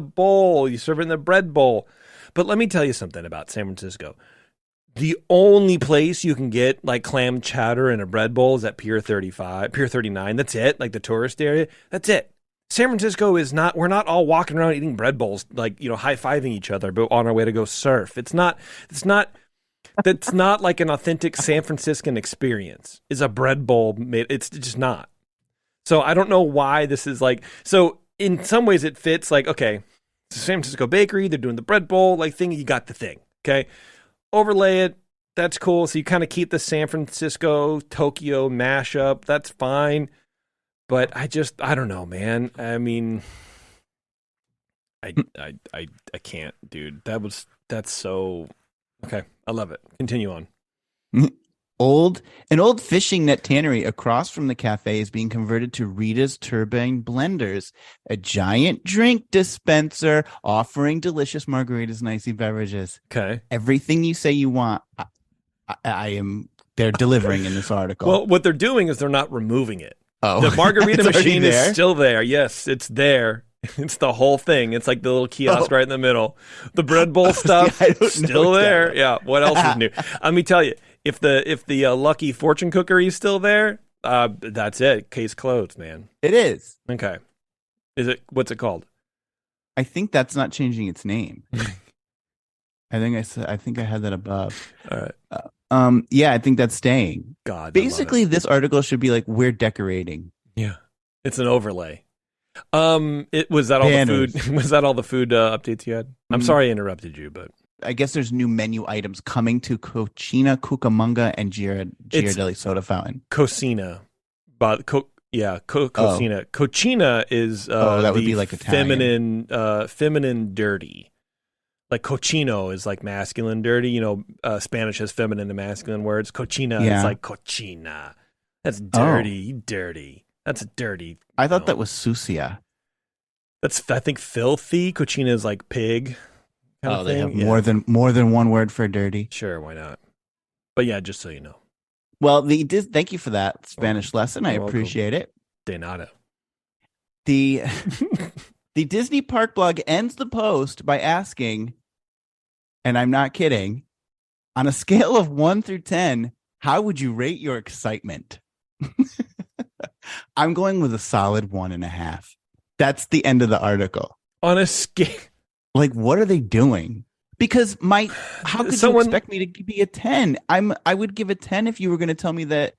Speaker 1: bowl. You serve it in the bread bowl. But let me tell you something about San Francisco. The only place you can get clam chowder in a bread bowl is at Pier 39. That's it. The tourist area. That's it. San Francisco is not, we're not all walking around eating bread bowls, high-fiving each other, but on our way to go surf. That's not like an authentic San Franciscan experience. Is a bread bowl made, it's just not. So I don't know why this is so in some ways it fits okay, it's a San Francisco bakery, they're doing the bread bowl thing, you got the thing, okay? Overlay it, that's cool. So you kind of keep the San Francisco, Tokyo mashup, that's fine. But I don't know, man. I mean, I can't, dude. That's so okay. I love it. Continue on.
Speaker 2: An old fishing net tannery across from the cafe is being converted to Rita's Turbine Blenders, a giant drink dispenser offering delicious margaritas and icy beverages.
Speaker 1: Okay.
Speaker 2: Everything you say you want, they're delivering in this article.
Speaker 1: Well, what they're doing is they're not removing it.
Speaker 2: Oh,
Speaker 1: the margarita machine is still there. Yes, it's there. It's the whole thing. It's the little kiosk right in the middle. The bread bowl stuff still there. Yeah. What else is new? Let me tell you. If the Lucky Fortune Cookery is still there, that's it. Case closed, man.
Speaker 2: It is.
Speaker 1: Okay. What's it called?
Speaker 2: I think that's not changing its name. I think I had that above.
Speaker 1: All right.
Speaker 2: Yeah, I think that's staying.
Speaker 1: God.
Speaker 2: Basically, this article should be we're decorating.
Speaker 1: Yeah. It's an overlay. Was that all
Speaker 2: Banners.
Speaker 1: the food? Was that all the food updates you had? I'm sorry I interrupted you, but
Speaker 2: I guess there's new menu items coming to Cochina, Cucamonga, and Ghirardelli Soda Fountain.
Speaker 1: Cocina, but Cocina. Cochina is
Speaker 2: that would be Italian.
Speaker 1: feminine dirty. Cochino is masculine dirty. Spanish has feminine and masculine words. Cochina is cochina. That's dirty, dirty. That's dirty.
Speaker 2: I thought that was sucia.
Speaker 1: That's I think filthy. Cochina is pig.
Speaker 2: They have more than one word for dirty.
Speaker 1: Sure, why not? But yeah, just so you know.
Speaker 2: Well, thank you for that Spanish lesson. I appreciate it.
Speaker 1: De nada.
Speaker 2: The Disney Park blog ends the post by asking, and I'm not kidding, on a scale of 1 through 10, how would you rate your excitement? I'm going with a solid 1.5. That's the end of the article.
Speaker 1: On a scale.
Speaker 2: What are they doing? Because how could you expect me to be a 10? I would give a 10 if you were going to tell me that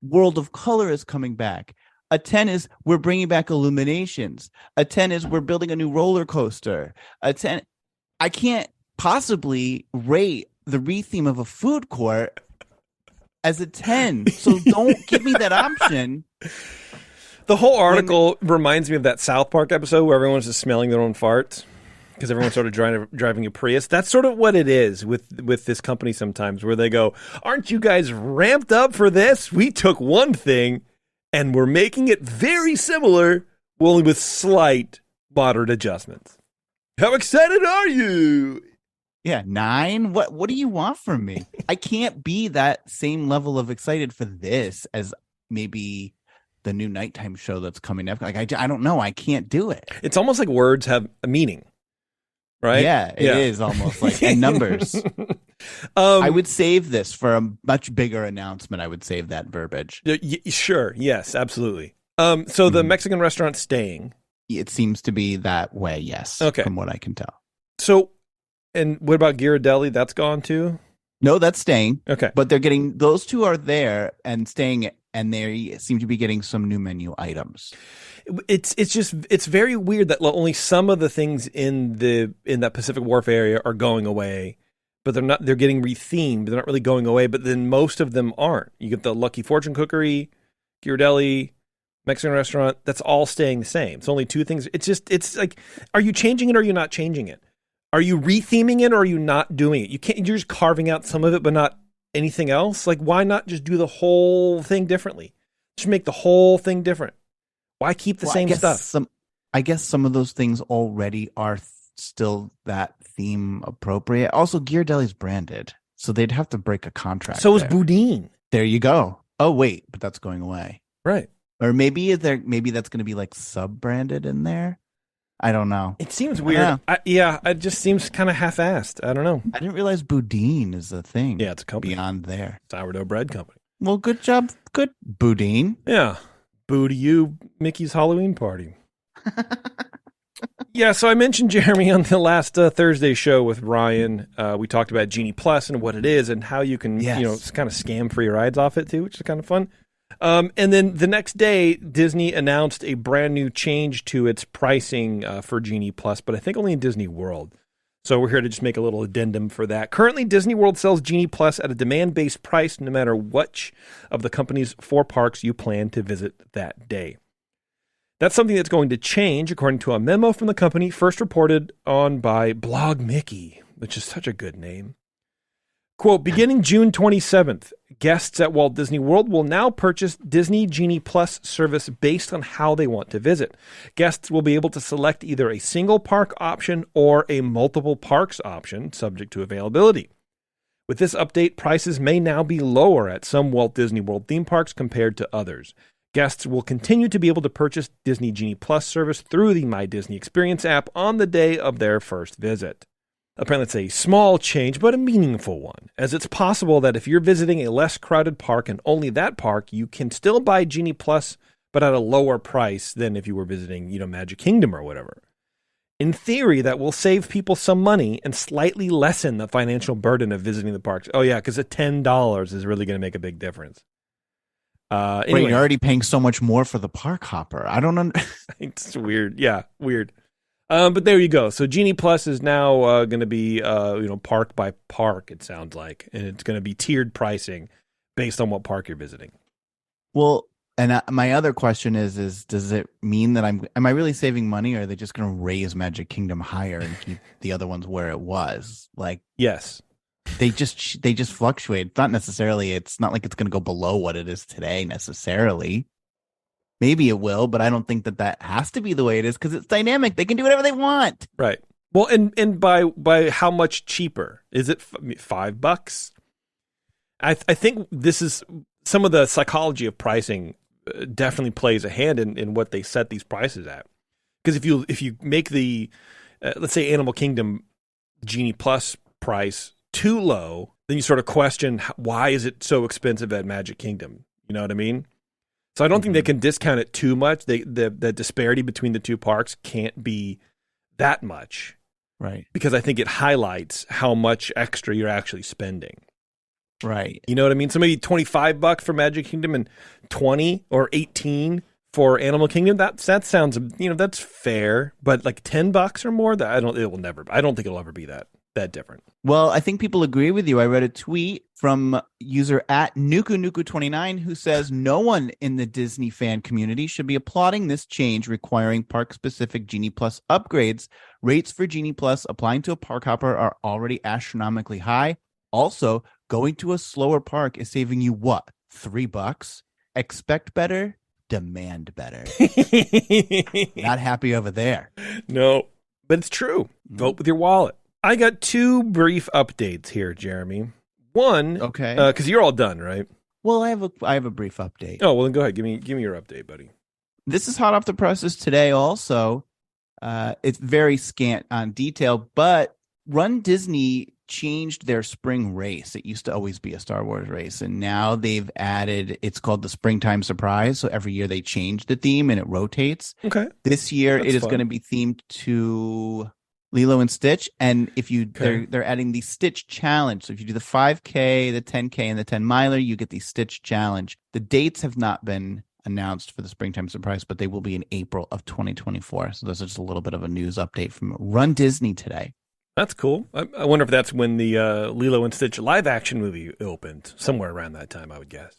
Speaker 2: World of Color is coming back. A 10 is we're bringing back Illuminations. A 10 is we're building a new roller coaster. A 10, I can't possibly rate the retheme of a food court as a 10. So don't give me that option.
Speaker 1: The whole article reminds me of that South Park episode where everyone's just smelling their own farts because everyone's sort of driving a Prius. That's sort of what it is with this company sometimes, where they go, aren't you guys ramped up for this? We took one thing and we're making it very similar, only with slight, moderate adjustments. How excited are you?
Speaker 2: Yeah, 9? What do you want from me? I can't be that same level of excited for this as maybe the new nighttime show that's coming up. I don't know. I can't do it.
Speaker 1: It's almost like words have a meaning, right?
Speaker 2: Yeah, it is almost and numbers. I would save this for a much bigger announcement. I would save that verbiage.
Speaker 1: Sure. Yes, absolutely. So the Mexican restaurant's staying.
Speaker 2: It seems to be that way, yes.
Speaker 1: Okay.
Speaker 2: From what I can tell.
Speaker 1: So, and what about Ghirardelli? That's gone too?
Speaker 2: No, that's staying.
Speaker 1: Okay.
Speaker 2: But they're getting, those two are there and staying and they seem to be getting some new menu items.
Speaker 1: It's very weird that only some of the things in that Pacific Wharf area are going away, but they're getting rethemed. They're not really going away, but then most of them aren't. You get the Lucky Fortune Cookery, Ghirardelli, Mexican restaurant, that's all staying the same. It's only two things. It's like, are you changing it or are you not changing it? Are you retheming it or are you not doing it? You're just carving out some of it, but not anything else. Like, why not just do the whole thing differently? Just make the whole thing different. Why keep the same stuff?
Speaker 2: I guess some of those things already are still that theme appropriate. Also, Ghirardelli's branded, so they'd have to break a contract.
Speaker 1: So is Boudin.
Speaker 2: There you go. Oh, wait, but that's going away.
Speaker 1: Right.
Speaker 2: Or maybe that's going to be like sub-branded in there. I don't know.
Speaker 1: It seems weird. It just seems kind of half-assed. I don't know.
Speaker 2: I didn't realize Boudin is a thing.
Speaker 1: Yeah, it's a company.
Speaker 2: Beyond there.
Speaker 1: Sourdough bread company.
Speaker 2: Well, good job. Good, Boudin.
Speaker 1: Yeah. Boo to you, Mickey's Halloween party. Yeah, so I mentioned Jeremy on the last Thursday show with Ryan. We talked about Genie Plus and what it is and how you can, kind of scam free rides off it too, which is kind of fun. And then the next day, Disney announced a brand new change to its pricing for Genie Plus, but I think only in Disney World. So we're here to just make a little addendum for that. Currently, Disney World sells Genie Plus at a demand-based price no matter which of the company's 4 parks you plan to visit that day. That's something that's going to change, according to a memo from the company first reported on by Blog Mickey, which is such a good name. Quote, beginning June 27th, guests at Walt Disney World will now purchase Disney Genie Plus service based on how they want to visit. Guests will be able to select either a single park option or a multiple parks option, subject to availability. With this update, prices may now be lower at some Walt Disney World theme parks compared to others. Guests will continue to be able to purchase Disney Genie Plus service through the My Disney Experience app on the day of their first visit. Apparently it's a small change, but a meaningful one, as it's possible that if you're visiting a less crowded park and only that park, you can still buy Genie Plus, but at a lower price than if you were visiting, Magic Kingdom or whatever. In theory, that will save people some money and slightly lessen the financial burden of visiting the parks. Oh yeah, because the $10 is really going to make a big difference. Anyway,
Speaker 2: you're already paying so much more for the park hopper. I don't know.
Speaker 1: It's weird. Yeah, weird. But there you go. So Genie Plus is now going to be, park by park, it sounds like. And it's going to be tiered pricing based on what park you're visiting.
Speaker 2: Well, and my other question is does it mean that am I really saving money, or are they just going to raise Magic Kingdom higher and keep the other ones where it was? Like,
Speaker 1: yes.
Speaker 2: They just fluctuate. It's not like it's going to go below what it is today necessarily. Maybe it will, but I don't think that has to be the way it is because it's dynamic. They can do whatever they want.
Speaker 1: Right. Well, and by how much cheaper? Is it $5? I think this is some of the psychology of pricing definitely plays a hand in what they set these prices at. Because if you make the let's say Animal Kingdom Genie Plus price too low, then you sort of question why is it so expensive at Magic Kingdom? You know what I mean? So I don't think they can discount it too much. The disparity between the two parks can't be that much.
Speaker 2: Right.
Speaker 1: Because I think it highlights how much extra you're actually spending.
Speaker 2: Right.
Speaker 1: You know what I mean? So maybe $25 for Magic Kingdom and 20 or 18 for Animal Kingdom. That sounds, that's fair, but like $10 or more, I don't think it'll ever be that different.
Speaker 2: Well, I think people agree with you. I read a tweet from user at NukuNuku29 who says no one in the Disney fan community should be applauding this change requiring park-specific Genie Plus upgrades. Rates for Genie Plus applying to a park hopper are already astronomically high. Also, going to a slower park is saving you what? $3? Expect better, demand better. Not happy over there.
Speaker 1: No, but it's true. Vote with your wallet. I got 2 brief updates here, Jeremy. One,
Speaker 2: okay,
Speaker 1: because you're all done, right?
Speaker 2: Well, I have a brief update.
Speaker 1: Oh, well, then go ahead. Give me your update, buddy.
Speaker 2: This is hot off the presses today. Also, it's very scant on detail, but Run Disney changed their spring race. It used to always be a Star Wars race, and now they've added. It's called the Springtime Surprise. So every year they change the theme and it rotates.
Speaker 1: Okay.
Speaker 2: This year
Speaker 1: That's
Speaker 2: it is
Speaker 1: fun.
Speaker 2: going to be themed to Lilo and Stitch, and if you they're adding the Stitch Challenge. So if you do the 5K, the 10K, and the 10 miler, you get the Stitch Challenge. The dates have not been announced for the springtime surprise, but they will be in April of 2024. So this is just a little bit of a news update from Run Disney today.
Speaker 1: That's cool. I wonder if that's when the Lilo and Stitch live action movie opened, somewhere around that time, I would guess.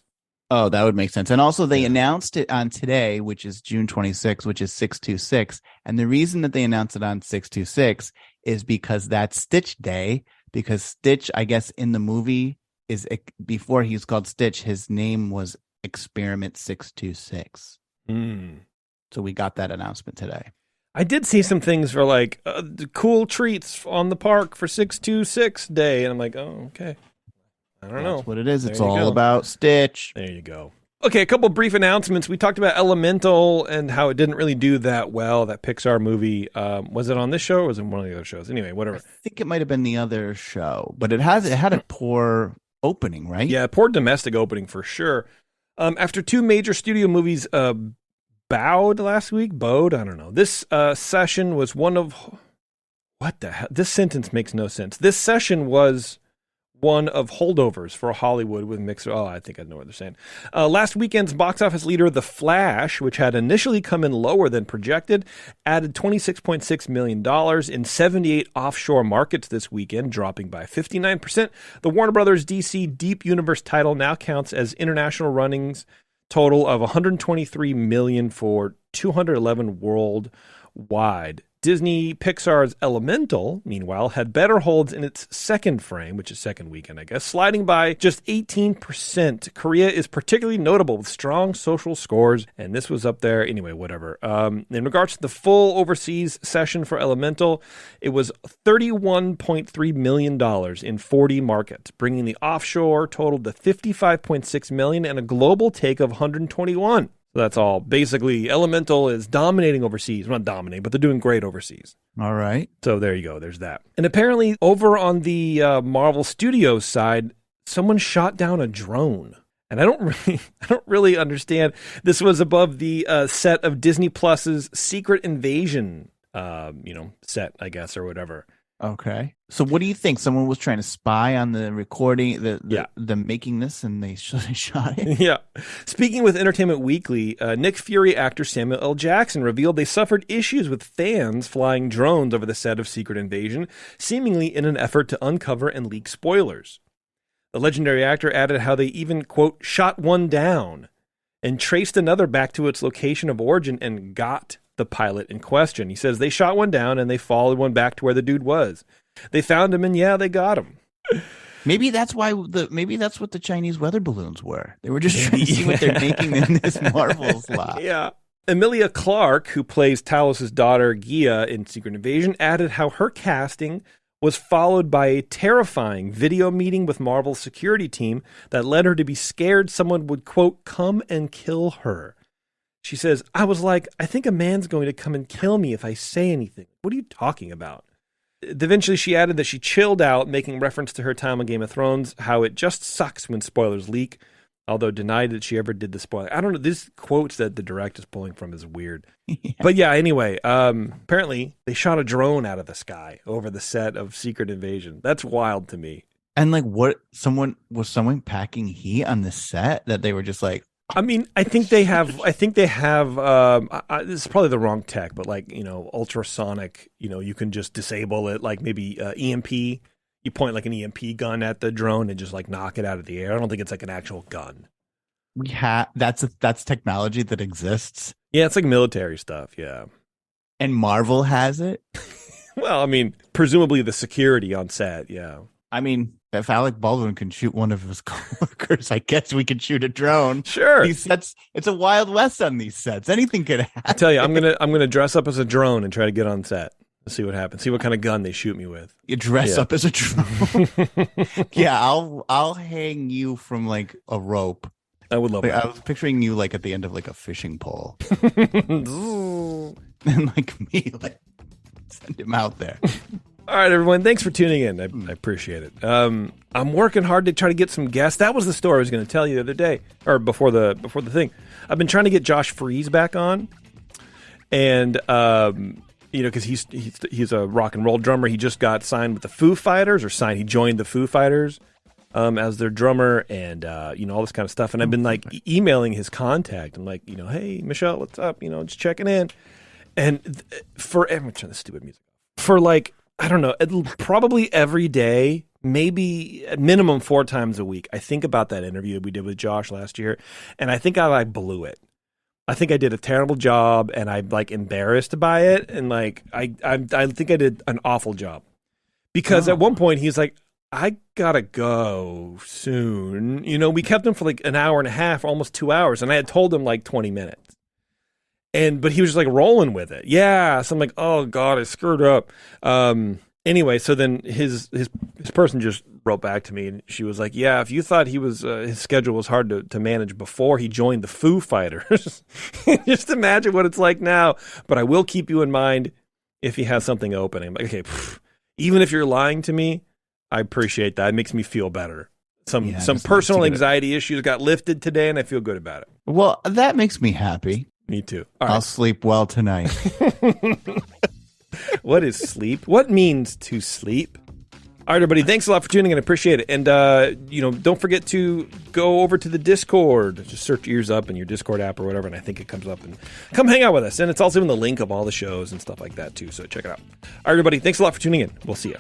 Speaker 2: Oh, that would make sense. And also they announced it on today, which is June 26th, which is 626. And the reason that they announced it on 626 is because that's Stitch Day, because Stitch, I guess in the movie is before he's called Stitch, his name was Experiment 626. So we got that announcement today.
Speaker 1: I did see some things for like cool treats on the park for 626 Day. And I'm like, oh, okay. I don't know.
Speaker 2: That's what it is. It's all about Stitch.
Speaker 1: There you go. Okay, a couple brief announcements. We talked about Elemental and how it didn't really do that well, that Pixar movie. Was it on this show or was it one of the other shows? Anyway, whatever.
Speaker 2: I think it might have been the other show, but it had a poor opening, right?
Speaker 1: Yeah, poor domestic opening for sure. After two major studio movies bowed last week, I don't know. This session was one of... What the hell? This sentence makes no sense. This session was one of holdovers for Hollywood with mixed... Oh, I think I know what they're saying. Last weekend's box office leader, The Flash, which had initially come in lower than projected, added $26.6 million in 78 offshore markets this weekend, dropping by 59%. The Warner Brothers DC Deep Universe title now counts as international runnings total of $123 million for 211 worldwide. Disney Pixar's Elemental, meanwhile, had better holds in its second frame, which is second weekend, I guess, sliding by just 18%. Korea is particularly notable with strong social scores, and this was up there. Anyway, whatever. In regards to the full overseas session for Elemental, it was $31.3 million in 40 markets, bringing the offshore total to $55.6 million and a global take of 121. So that's all. Basically, Elemental is dominating overseas. Well, not dominating, but they're doing great overseas.
Speaker 2: All right.
Speaker 1: So there you go. There's that. And apparently, over on the Marvel Studios side, someone shot down a drone. And I don't really understand. This was above the set of Disney Plus's Secret Invasion, set, I guess, or whatever.
Speaker 2: Okay. So what do you think? Someone was trying to spy on the recording, the making this, and they shot it?
Speaker 1: Yeah. Speaking with Entertainment Weekly, Nick Fury actor Samuel L. Jackson revealed they suffered issues with fans flying drones over the set of Secret Invasion, seemingly in an effort to uncover and leak spoilers. The legendary actor added how they even, quote, shot one down and traced another back to its location of origin and got the pilot in question. He says they shot one down and they followed one back to where the dude was. They found him and they got him.
Speaker 2: Maybe that's why maybe that's what the Chinese weather balloons were. They were just trying to see what they're making in this Marvel slot.
Speaker 1: Yeah. Emilia Clarke, who plays Talos' daughter Gia in Secret Invasion, added how her casting was followed by a terrifying video meeting with Marvel's security team that led her to be scared someone would, quote, come and kill her. She says, I was like, I think a man's going to come and kill me if I say anything. What are you talking about? Eventually, she added that she chilled out, making reference to her time on Game of Thrones, how it just sucks when spoilers leak, although denied that she ever did the spoiler. I don't know. These quotes that the direct is pulling from is weird. Yeah. But yeah, anyway, apparently they shot a drone out of the sky over the set of Secret Invasion. That's wild to me.
Speaker 2: And like, was someone packing heat on the set that they were just like,
Speaker 1: I mean, I think they have, this is probably the wrong tech, but like, ultrasonic, you can just disable it, like maybe EMP. You point like an EMP gun at the drone and just like knock it out of the air. I don't think it's like an actual gun.
Speaker 2: That's technology that exists.
Speaker 1: Yeah, it's like military stuff. Yeah.
Speaker 2: And Marvel has it.
Speaker 1: Well, I mean, presumably the security on set. Yeah.
Speaker 2: I mean, if Alec Baldwin can shoot one of his coworkers, I guess we can shoot a drone.
Speaker 1: Sure.
Speaker 2: These sets, it's a Wild West on these sets. Anything could happen.
Speaker 1: I tell you, I'm gonna dress up as a drone and try to get on set. See what happens. See what kind of gun they shoot me with.
Speaker 2: You dress up as a drone. Yeah, I'll hang you from like a rope.
Speaker 1: I would love that.
Speaker 2: I was picturing you like at the end of like a fishing pole. And like me, like send him out there.
Speaker 1: All right, everyone. Thanks for tuning in. I appreciate it. I'm working hard to try to get some guests. That was the story I was going to tell you the other day, or before the thing. I've been trying to get Josh Freese back on, and because he's a rock and roll drummer. He just got signed with the Foo Fighters, he joined the Foo Fighters as their drummer, and all this kind of stuff. And I've been like emailing his contact. I'm like, hey Michelle, what's up? Just checking in. And I'm gonna turn this stupid music off. For like, I don't know, probably every day, maybe at minimum 4 times a week, I think about that interview we did with Josh last year, and I think I like blew it. I think I did a terrible job, and I'm like embarrassed by it, and like I think I did an awful job because at one point he's like, I gotta go soon. We kept him for like an hour and a half, almost 2 hours, and I had told him like 20 minutes. But he was just like rolling with it. Yeah. So I'm like, oh God, I screwed up. Anyway, so then his person just wrote back to me, and she was like, yeah, if you thought his schedule was hard to manage before he joined the Foo Fighters, just imagine what it's like now. But I will keep you in mind if he has something open. I'm like, okay, even if you're lying to me, I appreciate that. It makes me feel better. Some personal anxiety issues got lifted today, and I feel good about it.
Speaker 2: Well, that makes me happy.
Speaker 1: Me too.
Speaker 2: I'll sleep well tonight.
Speaker 1: What is sleep? What means to sleep? All right, everybody. Thanks a lot for tuning in. I appreciate it. And, don't forget to go over to the Discord. Just search EarzUp in your Discord app or whatever, and I think it comes up. And come hang out with us. And it's also in the link of all the shows and stuff like that, too. So check it out. All right, everybody. Thanks a lot for tuning in. We'll see you.